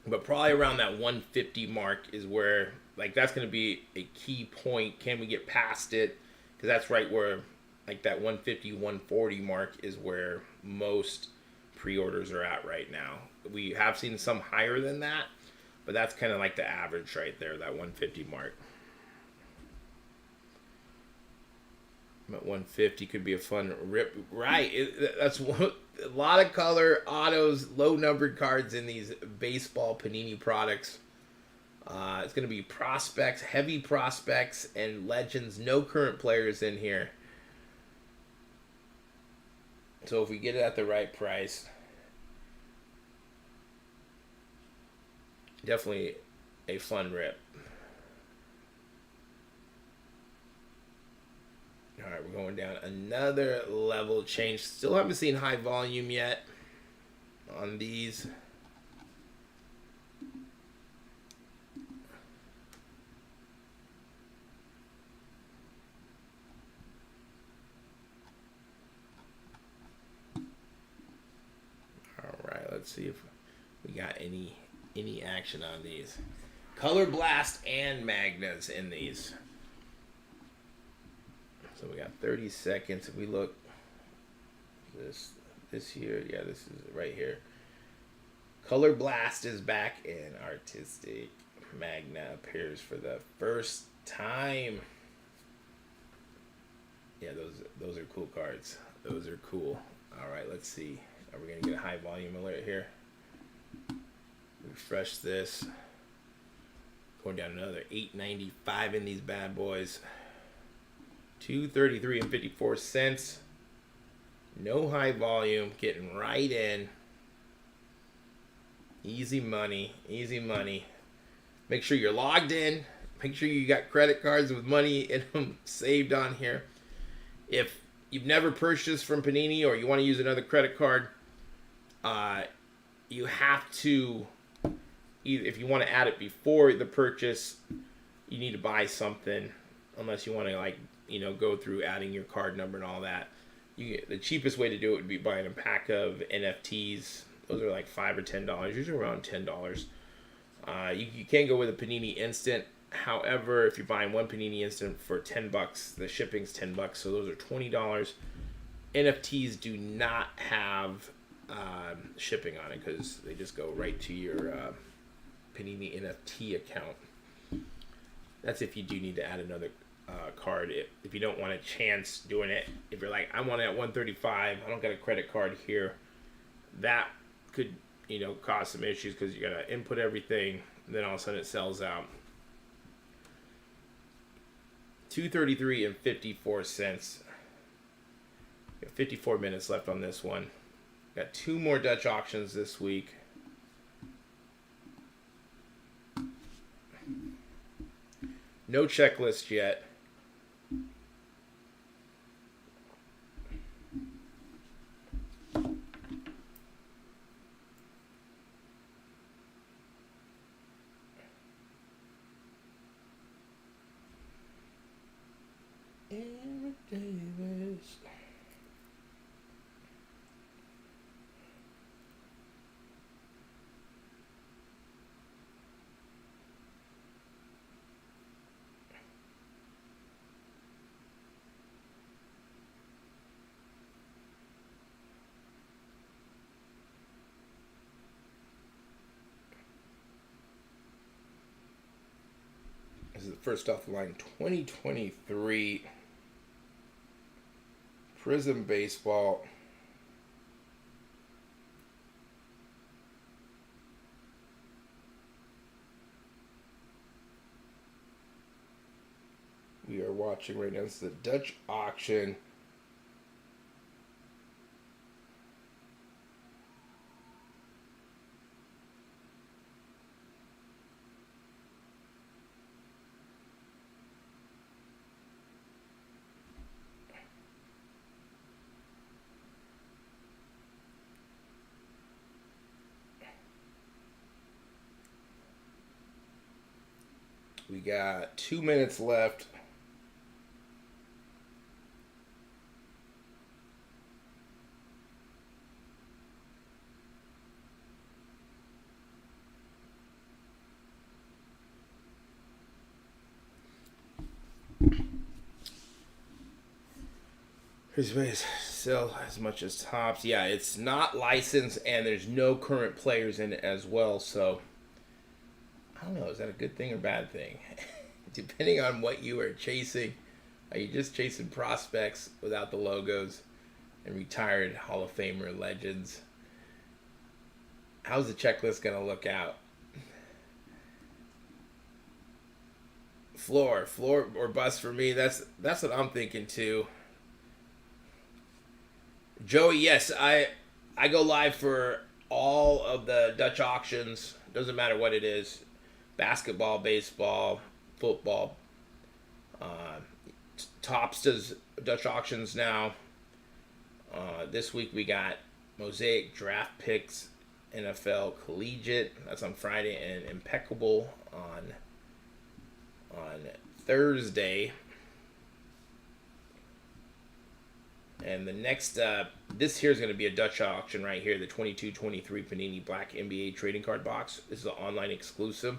But probably around that 150 mark is where, that's going to be a key point. Can we get past it? Because that's right where, that 150, 140 mark is where most pre-orders are at right now. We have seen some higher than that, but that's kind of like the average right there, that 150 mark. At 150 could be a fun rip. Right. That's a lot of color, autos, low-numbered cards in these baseball Panini products. It's going to be prospects, heavy prospects, and legends. No current players in here. So if we get it at the right price, definitely a fun rip. All right, we're going down another level change. Still haven't seen high volume yet on these. All right, let's see if we got any action on these. Color Blast and Magnas in these. So we got 30 seconds. If we look, this here, yeah, this is right here. Color Blast is back and Artistic Magna appears for the first time. Yeah, those are cool cards. Those are cool. All right, let's see. Are we gonna get a high volume alert here? Refresh this. Going down another 8.95 in these bad boys. 233 and 54 cents. No high volume, getting right in. Easy money, easy money. Make sure you're logged in. Make sure you got credit cards with money in them saved on here. If you've never purchased from Panini or you want to use another credit card, you have to, if you want to add it before the purchase, you need to buy something, unless you want to go through adding your card number and all that. The cheapest way to do it would be buying a pack of NFTs. Those are like $5 or $10, usually around $10. You can go with a Panini Instant. However, if you're buying one Panini Instant for $10, the shipping's $10, so those are $20. NFTs do not have shipping on it because they just go right to your Panini NFT account. That's if you do need to add another card. If you don't want a chance doing it, if you're like, I want it at 135, I don't got a credit card here, that could, cause some issues because you got to input everything, and then all of a sudden it sells out. 233 and 54 cents. 54 minutes left on this one. Got 2 more Dutch auctions this week. No checklist yet. Davis. This is the first off the line 2023 Prizm Baseball. We are watching right now. This is the Dutch auction. We got 2 minutes left. His base sell as much as tops. Yeah, it's not licensed and there's no current players in it as well, so I don't know, is that a good thing or bad thing? Depending on what you are chasing. Are you just chasing prospects without the logos and retired Hall of Famer legends? How's the checklist going to look out? Floor or bust for me. That's what I'm thinking too. Joey, yes, I go live for all of the Dutch auctions. Doesn't matter what it is. Basketball, baseball, football. Topps does Dutch auctions now. This week we got Mosaic Draft Picks, NFL Collegiate. That's on Friday, and Impeccable on Thursday. And the next, this here is going to be a Dutch auction right here, the 22-23 Panini Black NBA Trading Card Box. This is an online exclusive.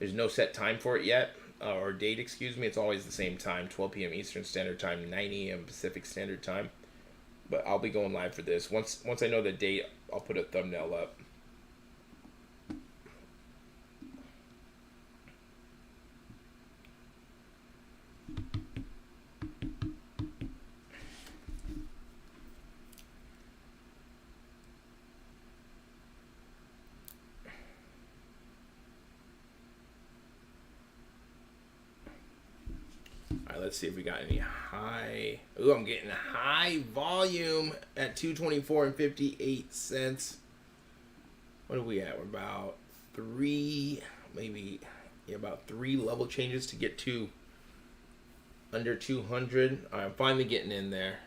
There's no set time for it yet, or date, excuse me. It's always the same time, 12 p.m. Eastern Standard Time, 9 a.m. Pacific Standard Time. But I'll be going live for this. Once I know the date, I'll put a thumbnail up. Let's see if we got any high. Ooh, I'm getting high volume at 224 and 58 cents. What are we at? We're about about 3 level changes to get to under 200. I'm finally getting in there.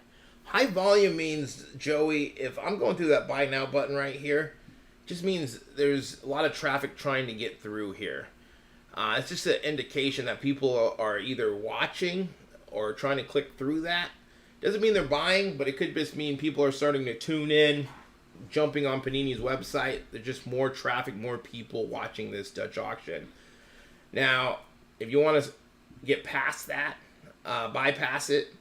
High volume means, Joey, if I'm going through that buy now button right here, just means there's a lot of traffic trying to get through here. It's just an indication that people are either watching or trying to click through that. Doesn't mean they're buying, but it could just mean people are starting to tune in, jumping on Panini's website. There's just more traffic, more people watching this Dutch auction. Now, if you want to get past that, bypass it,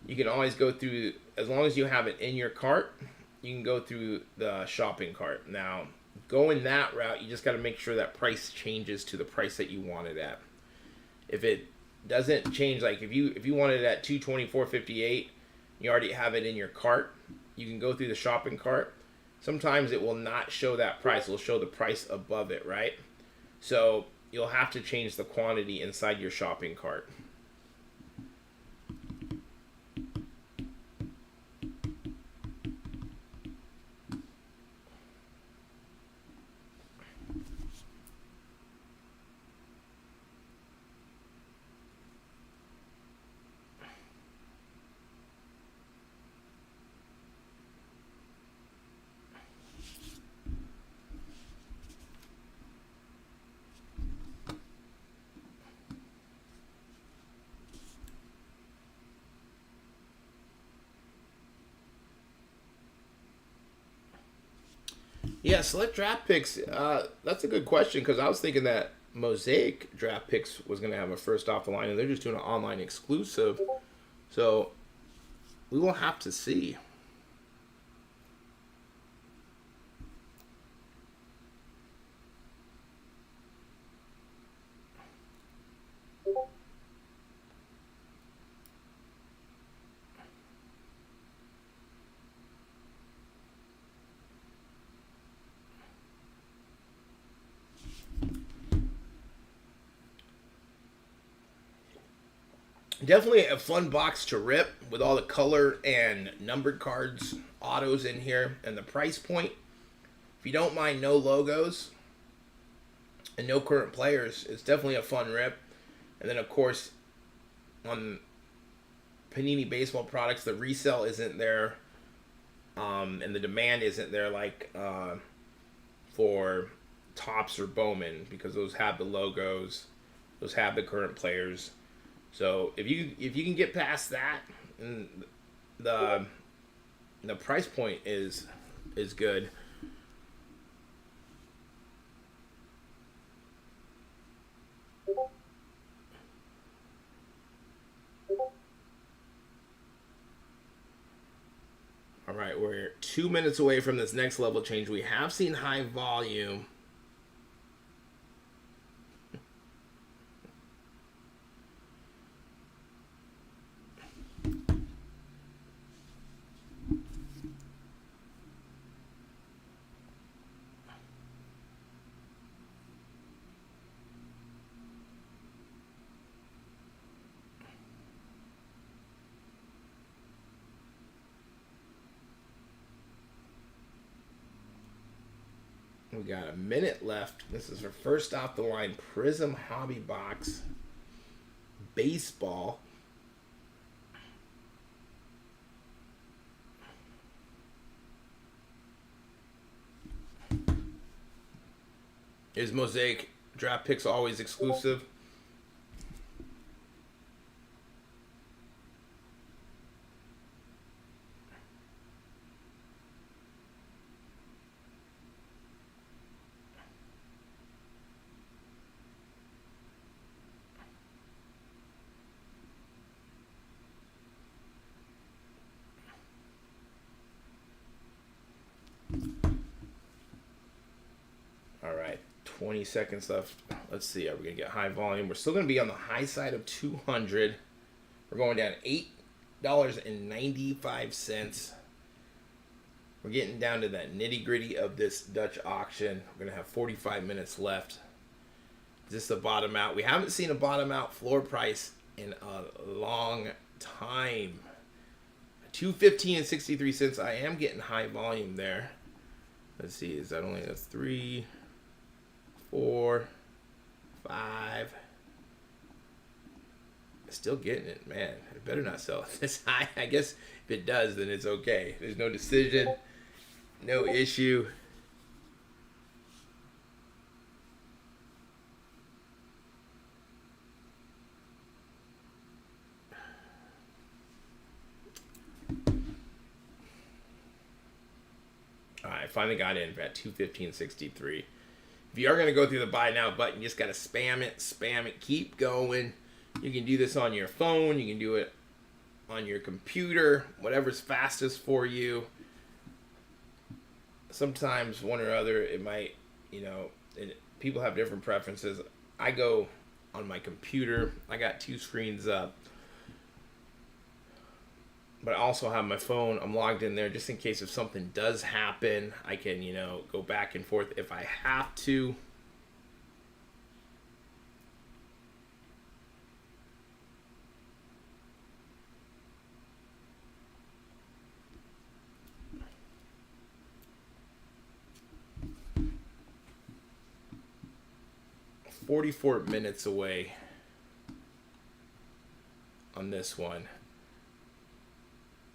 you can always go through, as long as you have it in your cart, you can go through the shopping cart. Now, going that route, you just got to make sure that price changes to the price that you want it at. If it doesn't change, like if you want it at $224.58, you already have it in your cart, you can go through the shopping cart sometimes it will not show that price. It'll show the price above it, right? So you'll have to change the quantity inside your shopping cart. Yeah, select draft picks. That's a good question because I was thinking that Mosaic draft picks was going to have a first off the line, and they're just doing an online exclusive. So we will have to see. Definitely a fun box to rip with all the color and numbered cards, autos in here, and the price point. If you don't mind no logos and no current players, it's definitely a fun rip. And then, of course, on Panini baseball products, the resale isn't there, and the demand isn't there like for Topps or Bowman, because those have the logos, those have the current players. So if you can get past that, and the price point is good. All right, we're 2 minutes away from this next level change. We have seen high volume. We got a minute left. This is our first off the line Prizm Hobby Box Baseball. Is Mosaic draft picks always exclusive? All right, 20 seconds left. Let's see, are we going to get high volume? We're still going to be on the high side of 200. We're going down $8.95. We're getting down to that nitty gritty of this Dutch auction. We're going to have 45 minutes left. Is this a bottom out? We haven't seen a bottom out floor price in a long time. 215 and 63 cents. I am getting high volume there. Let's see, is that only that's 3, 4, 5. Still getting it, man. I better not sell it this high. I guess if it does, then it's okay. There's no decision, no issue. All right, finally got in at 215.63. If you are going to go through the buy now button, you just got to spam it, keep going. You can do this on your phone, you can do it on your computer, whatever's fastest for you. Sometimes one or other, it might, people have different preferences. I go on my computer. I got 2 screens up. but I also have my phone. I'm logged in there just in case if something does happen. I can, go back and forth if I have to. $44 minutes away on this one.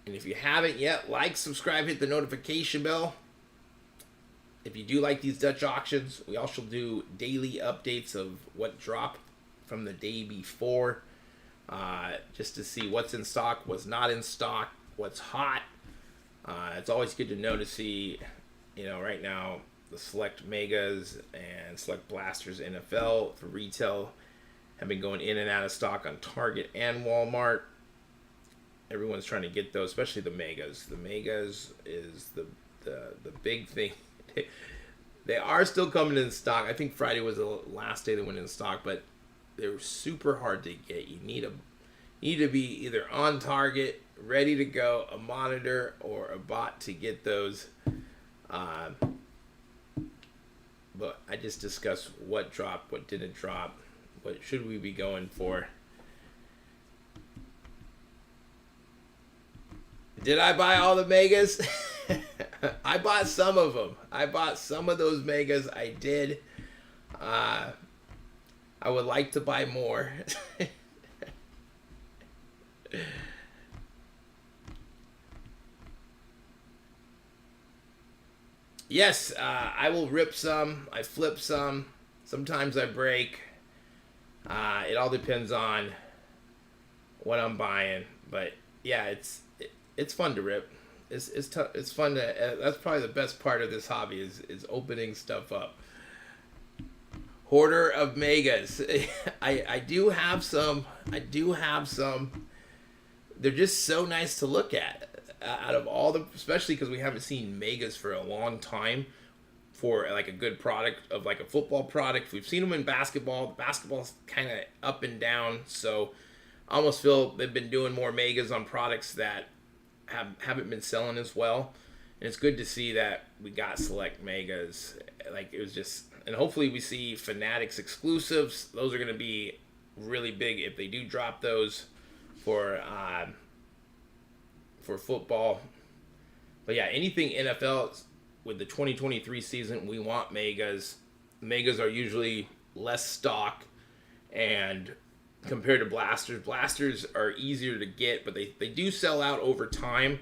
And if you haven't yet, like, subscribe, hit the notification bell. If you do like these Dutch auctions, we also do daily updates of what dropped from the day before, just to see what's in stock, what's not in stock, what's hot. It's always good to know to see, right now, the select megas and select blasters NFL for retail have been going in and out of stock on Target and Walmart. Everyone's trying to get those, especially the megas. The megas is the big thing. They are still coming in stock. I think Friday was the last day they went in stock, but they're super hard to get. You need to be either on Target, ready to go, a monitor, or a bot to get those. But I just discussed what dropped, what didn't drop, what should we be going for. Did I buy all the megas? I bought some of them. I bought some of those megas. I did. I would like to buy more. Yes, I will rip some. I flip some. Sometimes I break. It all depends on what I'm buying. But yeah, it's fun to rip. It's fun to. That's probably the best part of this hobby is opening stuff up. Hoarder of megas. I do have some. They're just so nice to look at. Out of all the, especially because we haven't seen megas for a long time for like a good product of like a football product. We've seen them in basketball. Basketball's kind of up and down, so I almost feel they've been doing more megas on products that haven't been selling as well. And it's good to see that we got select megas. Like it was just, and hopefully we see Fanatics exclusives. Those are going to be really big if they do drop those for football. But yeah, anything NFL with the 2023 season, we want megas. Megas are usually less stock, and compared to blasters are easier to get, but they do sell out over time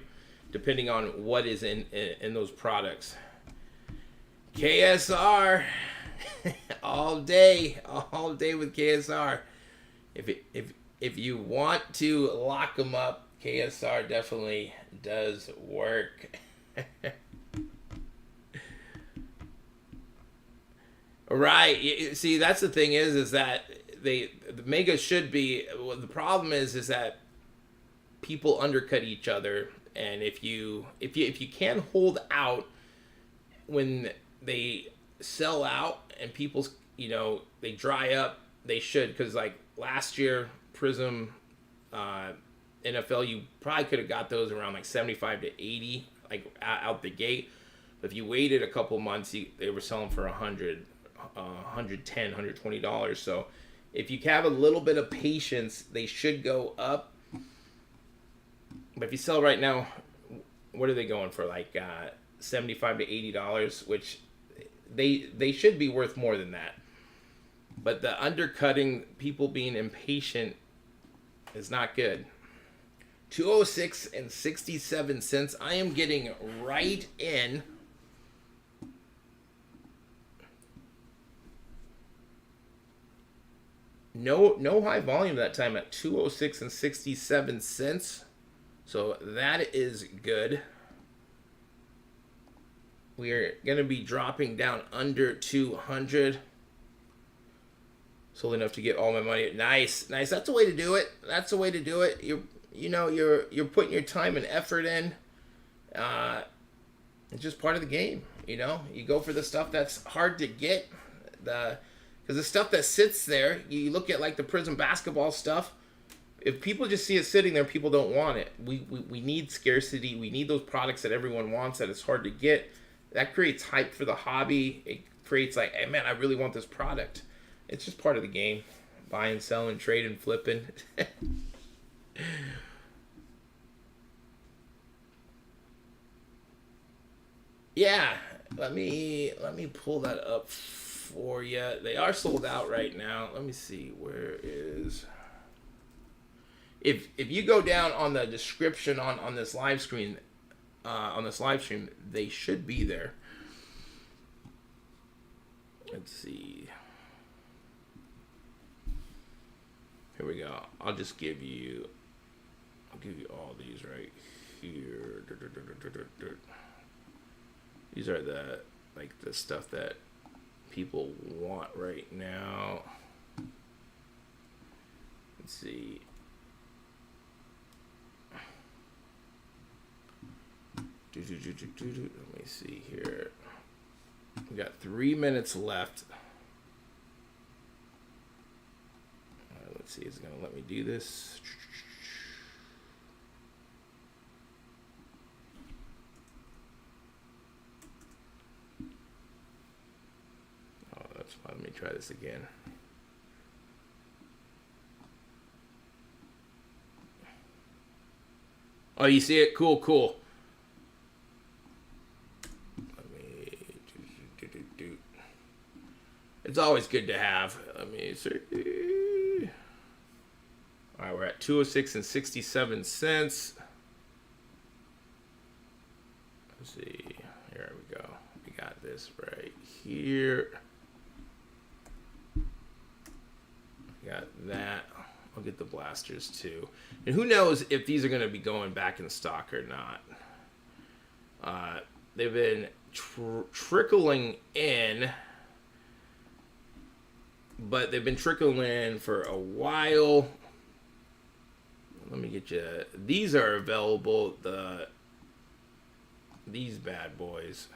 depending on what is in those products. KSR all day with KSR. If you want to lock them up, KSR definitely does work. Right. See, that's the thing is that the megas should be. Well, the problem is that people undercut each other, and if you can hold out when they sell out and people's they dry up, they should, because like last year Prizm NFL, you probably could have got those around like 75 to 80 like out the gate, but if you waited a couple months, they were selling for 100, 110, $120. So if you have a little bit of patience, they should go up. But if you sell right now, what are they going for? Like $75 to $80, which they should be worth more than that. But the undercutting, people being impatient, is not good. 206 and 67 cents. I am getting right in. No high volume that time at 206 and 67 cents. So that is good. We are going to be dropping down under 200. Sold enough to get all my money. Nice. That's the way to do it. You're putting your time and effort in. It's just part of the game. You go for the stuff that's hard to get. Because the stuff that sits there, you look at like the Prizm basketball stuff. if people just see it sitting there, people don't want it. We need scarcity. We need those products that everyone wants that it's hard to get. That creates hype for the hobby. It creates like, hey man, I really want this product. It's just part of the game. Buying, selling, trading, flipping. Yeah, let me pull that up for you. They are sold out right now. Let me see, where is, if you go down on the description on this live screen, they should be there. Let's see. Here we go. I'll give you all these right here. These are the stuff that people want right now. Let's see. Let me see here. We got 3 minutes left. Let's see, is it gonna let me do this? Oh, that's fine. Let me try this again. Oh, you see it? Cool, cool. It's always good to have. Let me see. All right, we're at 206 and 67 cents. Let's see. Here we go. We got this right here. We got that. I'll get the blasters too. And who knows if these are going to be going back in stock or not. They've been trickling in. But they've been trickling in for a while. Let me get you. These are available. These bad boys.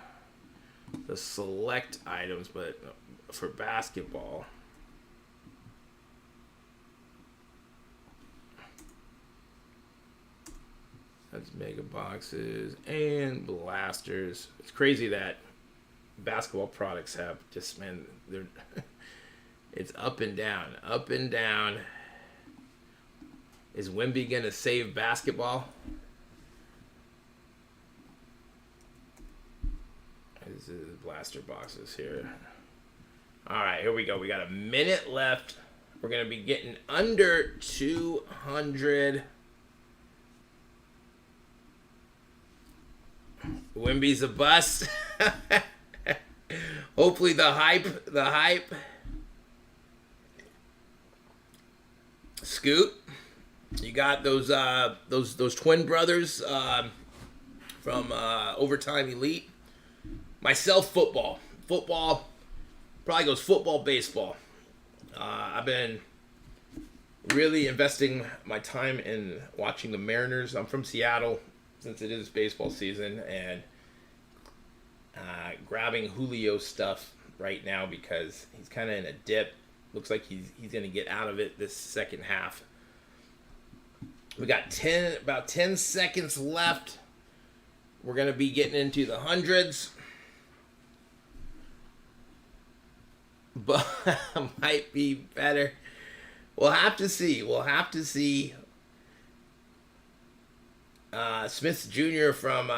The select items, but for basketball. That's mega boxes and blasters. It's crazy that basketball products have just, man, they're... It's up and down, up and down. Is Wemby going to save basketball? This is blaster boxes here. All right, here we go. We got a minute left. We're going to be getting under 200. Wemby's a bust. Hopefully the hype. Scoot, you got those twin brothers from Overtime Elite. Myself, football probably goes football, baseball. I've been really investing my time in watching the Mariners. I'm from Seattle, since it is baseball season, and grabbing Julio stuff right now because he's kind of in a dip. Looks like he's going to get out of it this second half. We got about 10 seconds left. We're going to be getting into the hundreds. But might be better. We'll have to see. Smith Jr. from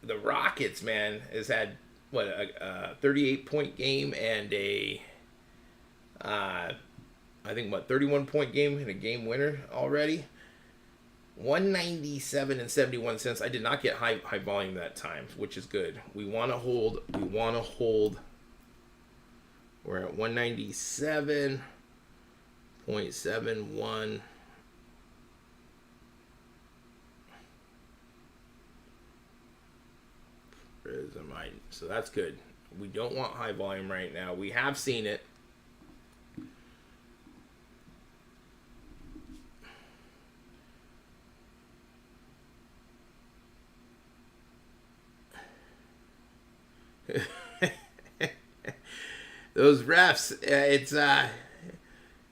the Rockets, man, has had, a 38-point game and a... I think 31-point game and a game winner already. 197 and 71 cents. I did not get high volume that time, which is good. We want to hold. We're at 197.71. So that's good. We don't want high volume right now. We have seen it. Those refs, it's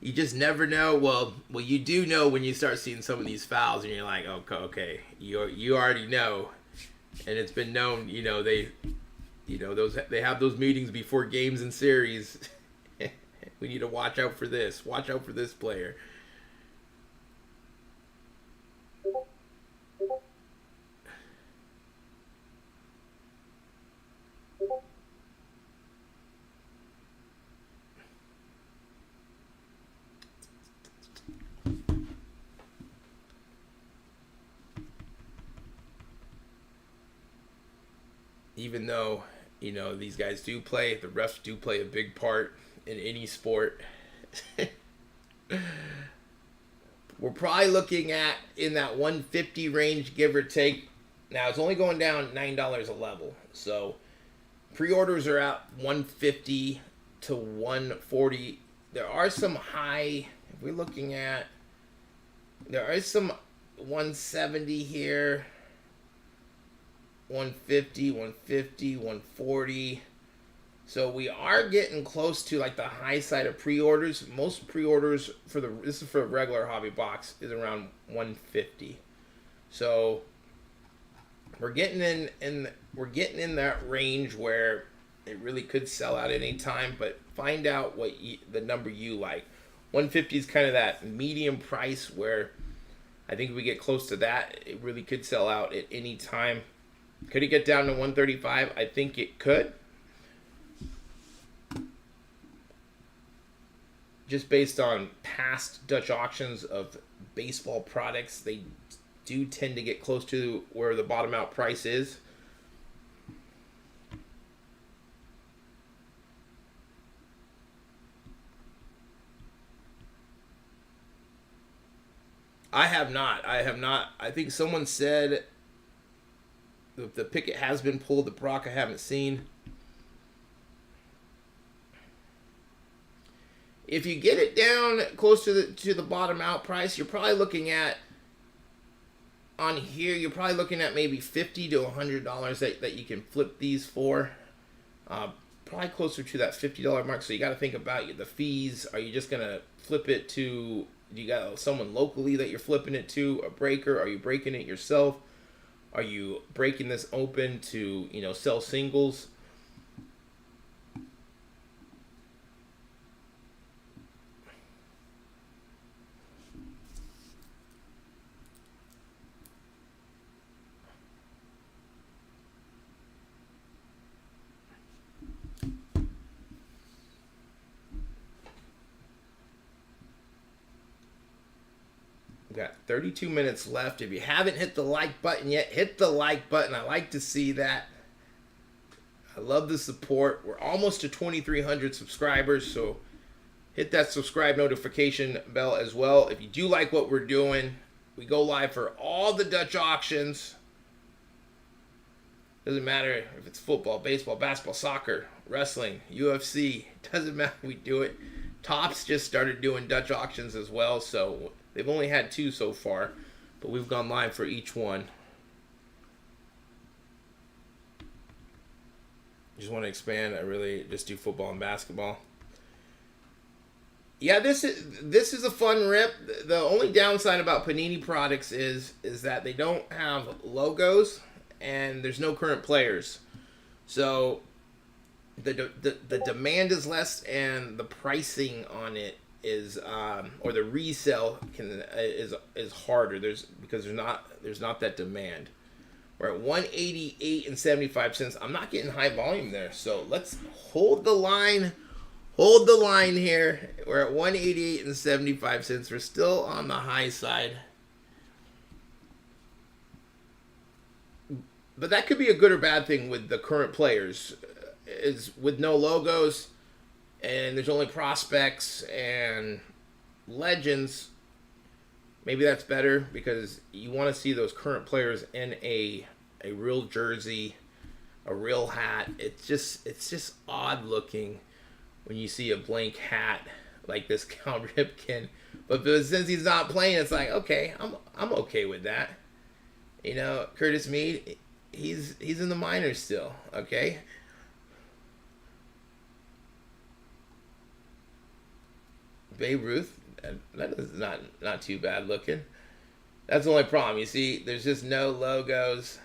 you just never know. Well, you do know when you start seeing some of these fouls, and you're like, okay, you already know, and it's been known. They have those meetings before games and series. We need to watch out for this. Watch out for this player. Even though, these guys do play, the refs do play a big part in any sport. We're probably looking at in that 150 range, give or take. Now, it's only going down $9 a level. So, pre-orders are at 150 to 140. There are some high, if we're looking at, there is some 170 here. 150, 150, 140. So we are getting close to like the high side of pre-orders. Most pre-orders this is for a regular hobby box, is around 150. So we're getting in that range where it really could sell out at any time, but find out what the number you like. 150 is kind of that medium price where I think if we get close to that, it really could sell out at any time. Could it get down to 135? I think it could. Just based on past Dutch auctions of baseball products, they do tend to get close to where the bottom out price is. I have not. I think someone said the picket has been pulled. The Brock I haven't seen. If you get it down close to the bottom out price, you're probably looking at, on here, you're probably looking at maybe $50 to $100 that you can flip these for. Probably closer to that $50 mark. So you got to think about the fees. Are you just gonna flip it to? Do you got someone locally that you're flipping it to? A breaker? Are you breaking it yourself? Are you breaking this open to, sell singles? We've got 32 minutes left. If you haven't hit the like button yet, hit the like button. I like to see that. I love the support. We're almost to 2,300 subscribers, so hit that subscribe notification bell as well. If you do like what we're doing, we go live for all the Dutch auctions. Doesn't matter if it's football, baseball, basketball, soccer, wrestling, UFC. Doesn't matter. We do it. Topps just started doing Dutch auctions as well, so they've only had 2 so far, but we've gone live for each one. Just want to expand. I really just do football and basketball. Yeah, this is a fun rip. The only downside about Panini products is that they don't have logos and there's no current players. So the demand is less and the pricing on it is or the resale is harder. Because there's not that demand. We're at 188 and 75 cents. I'm not getting high volume there, so let's hold the line. Hold the line here. We're at 188 and 75 cents. We're still on the high side. But that could be a good or bad thing with the current players. Is with no logos and there's only prospects and legends. Maybe that's better because you want to see those current players in a real jersey, a real hat. It's just odd looking when you see a blank hat like this Cal Ripken. But since he's not playing, it's like, okay, I'm okay with that. Curtis Mead, he's in the minors still, okay? Babe Ruth. That is not too bad looking. That's the only problem. You see, there's just no logos.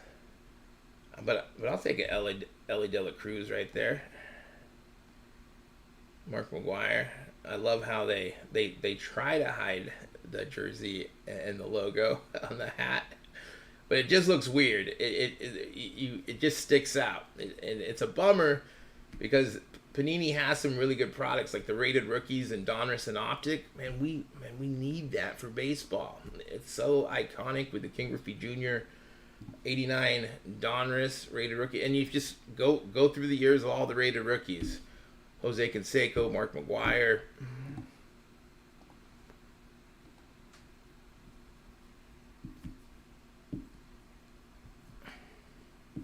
But I'll take an Ellie De La Cruz right there. Mark McGuire. I love how they try to hide the jersey and the logo on the hat, but it just looks weird. It just sticks out, and it's a bummer because Panini has some really good products like the rated rookies and Donruss and Optic. Man, we need that for baseball. It's so iconic with the King Griffey Jr. 89 Donruss rated rookie, and you just go through the years of all the rated rookies. Jose Canseco, Mark McGuire.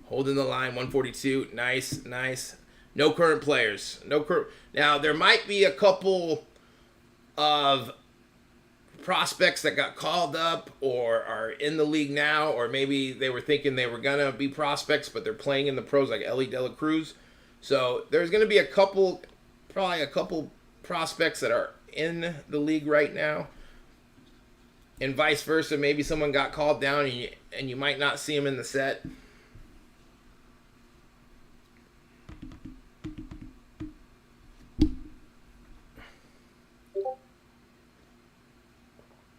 Holding the line, 142. Nice. No current players. Now, there might be a couple of prospects that got called up or are in the league now, or maybe they were thinking they were going to be prospects, but they're playing in the pros like Ellie De La Cruz. So there's going to be probably a couple prospects that are in the league right now. And vice versa, maybe someone got called down and you might not see them in the set.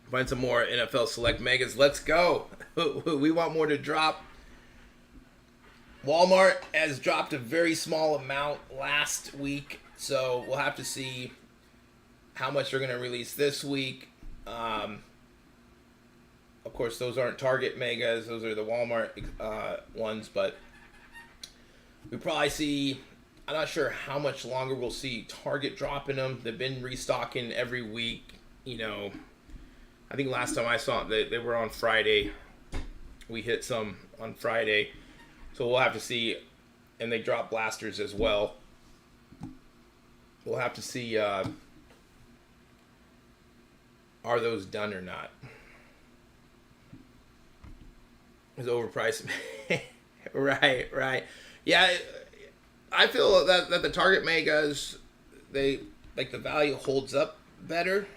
Find some more NFL Select Megas. Let's go. We want more to drop. Walmart has dropped a very small amount last week, so we'll have to see how much they're going to release this week. Of course, those aren't Target Megas. Those are the Walmart ones, but we probably see, I'm not sure how much longer we'll see Target dropping them. They've been restocking every week. You know, I think last time I saw them, they were on Friday. We hit some on Friday. So we'll have to see. And they drop blasters as well. We'll have to see, are those done or not? It's overpriced. Right. Yeah, I feel that the Target Megas, they like the value holds up better.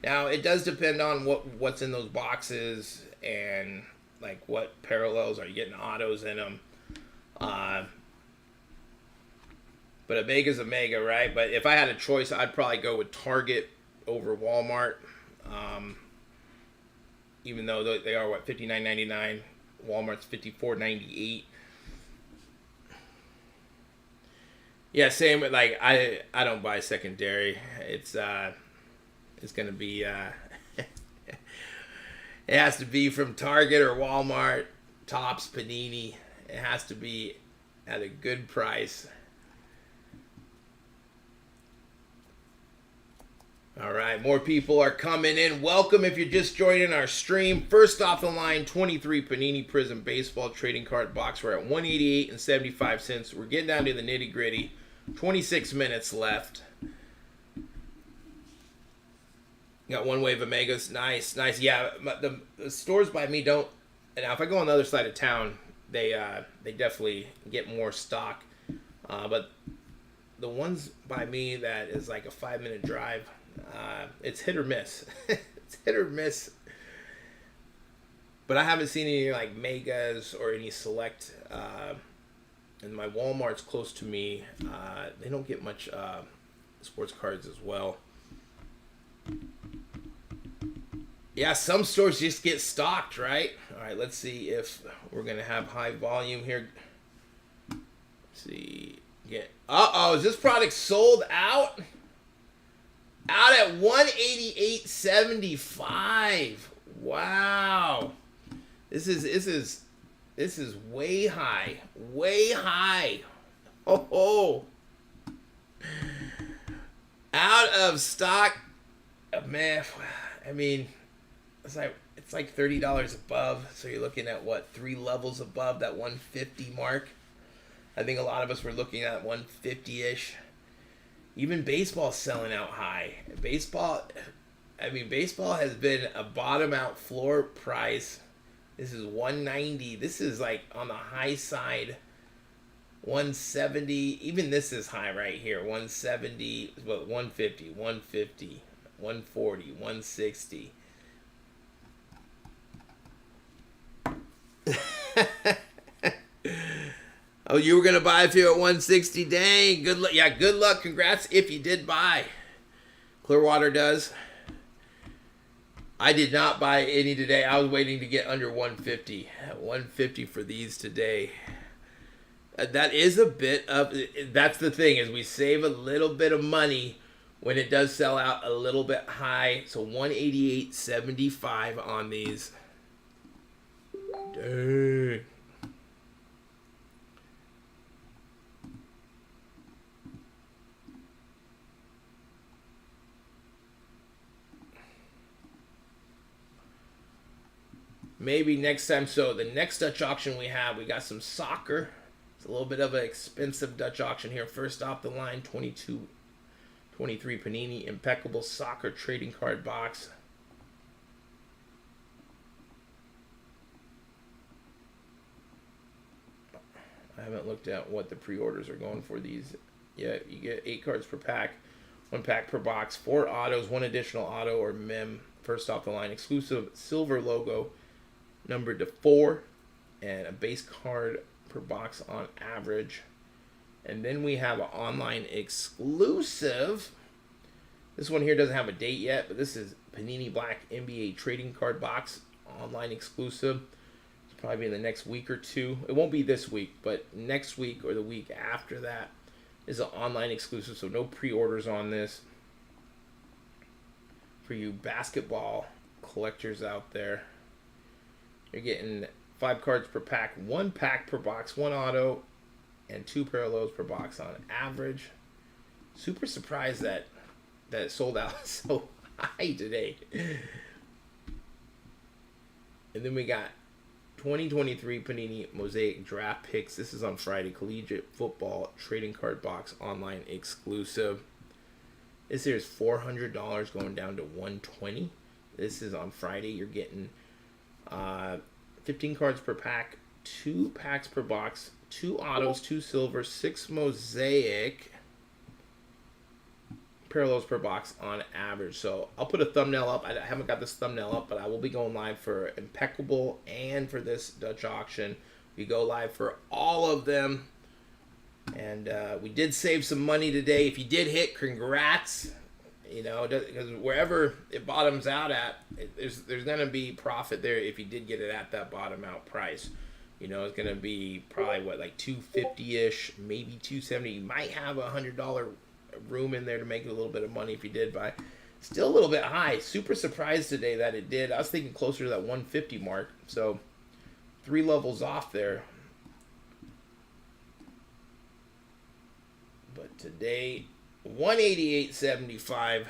Now it does depend on what's in those boxes and like what parallels are you getting autos in them. But a mega's a mega, right? But if I had a choice, I'd probably go with Target over Walmart. Even though they are $59.99, Walmart's $54.98. Yeah, same. Like I don't buy secondary. It's gonna be it has to be from Target or Walmart, Tops, Panini. It has to be at a good price. All right, more people are coming in. Welcome if you're just joining our stream. First off the line, 23 Panini Prizm Baseball Trading Card Box. We're at $188.75. We're getting down to the nitty gritty. 26 minutes left. Got one wave of megas. Nice. Yeah, the stores by me don't. And now if I go on the other side of town, they definitely get more stock. But the ones by me that is like a 5-minute drive, it's hit or miss. It's hit or miss. But I haven't seen any like megas or any select. And my Walmart's close to me. They don't get much sports cards as well. Yeah, some stores just get stocked, right? All right, let's see if we're going to have high volume here. Let's see. Is this product sold out? Out at $188.75. Wow. This is way high. Way high. Oh. Out of stock. Man, I mean, it's like $30 above. So you're looking at what, 3 levels above that 150 mark. I think a lot of us were looking at 150-ish. Even baseball's selling out high. Baseball has been a bottom out floor price. This is $190. This is like on the high side. $170. Even this is high right here. $170. But $150. 140, 160. Oh, you were going to buy a few at 160? Dang, good luck. Yeah, good luck. Congrats if you did buy. Clearwater does. I did not buy any today. I was waiting to get under 150. 150 for these today. That is a bit of... That's the thing, is we save a little bit of money when it does sell out a little bit high. So 188.75 on these. Dang. Maybe next time. So the next Dutch auction we got some soccer. It's a little bit of an expensive Dutch auction here. First off the line, 22-23 Panini Impeccable Soccer Trading Card Box. I haven't looked at what the pre-orders are going for these yet. You get 8 cards per pack, 1 pack per box, 4 autos, 1 additional auto or mem. First off the line, exclusive silver logo, numbered to 4, and a base card per box on average. And then we have an online exclusive. This one here doesn't have a date yet, but this is Panini Black NBA Trading Card Box, online exclusive. It's probably in the next week or two. It won't be this week, but next week or the week after that is an online exclusive, so no pre-orders on this. For you basketball collectors out there, you're getting 5 cards per pack, 1 pack per box, 1 auto, and 2 parallels per box on average. Super surprised that it sold out so high today. And then we got 2023 Panini Mosaic Draft Picks. This is on Friday. Collegiate Football Trading Card Box online exclusive. This here is $400 going down to $120. This is on Friday. You're getting 15 cards per pack, 2 packs per box, 2 autos, 2 silver, 6 mosaic parallels per box on average. So I'll put a thumbnail up. I haven't got this thumbnail up, but I will be going live for Impeccable and for this Dutch auction. We go live for all of them. And we did save some money today. If you did hit, congrats. You know, because wherever it bottoms out at, there's going to be profit there if you did get it at that bottom out price. You know, it's going to be probably, what, like $250-ish, maybe $270. You might have $100 room in there to make a little bit of money if you did buy. Still a little bit high. Super surprised today that it did. I was thinking closer to that 150 mark. So 3 levels off there. But today, 188.75.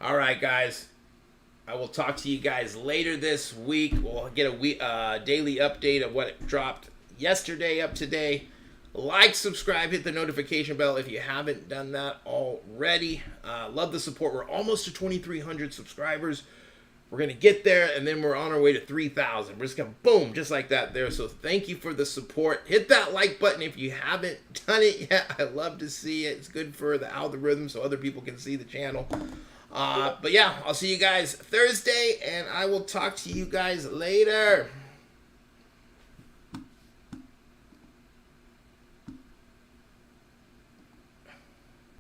All right, guys. I will talk to you guys later this week. We'll get a daily update of what dropped yesterday up today. Like, subscribe, hit the notification bell if you haven't done that already. Love the support. We're almost to 2,300 subscribers. We're going to get there, and then we're on our way to 3,000. We're just going to boom, just like that there. So thank you for the support. Hit that like button if you haven't done it yet. I love to see it. It's good for the algorithm so other people can see the channel. But yeah, I'll see you guys Thursday, and I will talk to you guys later.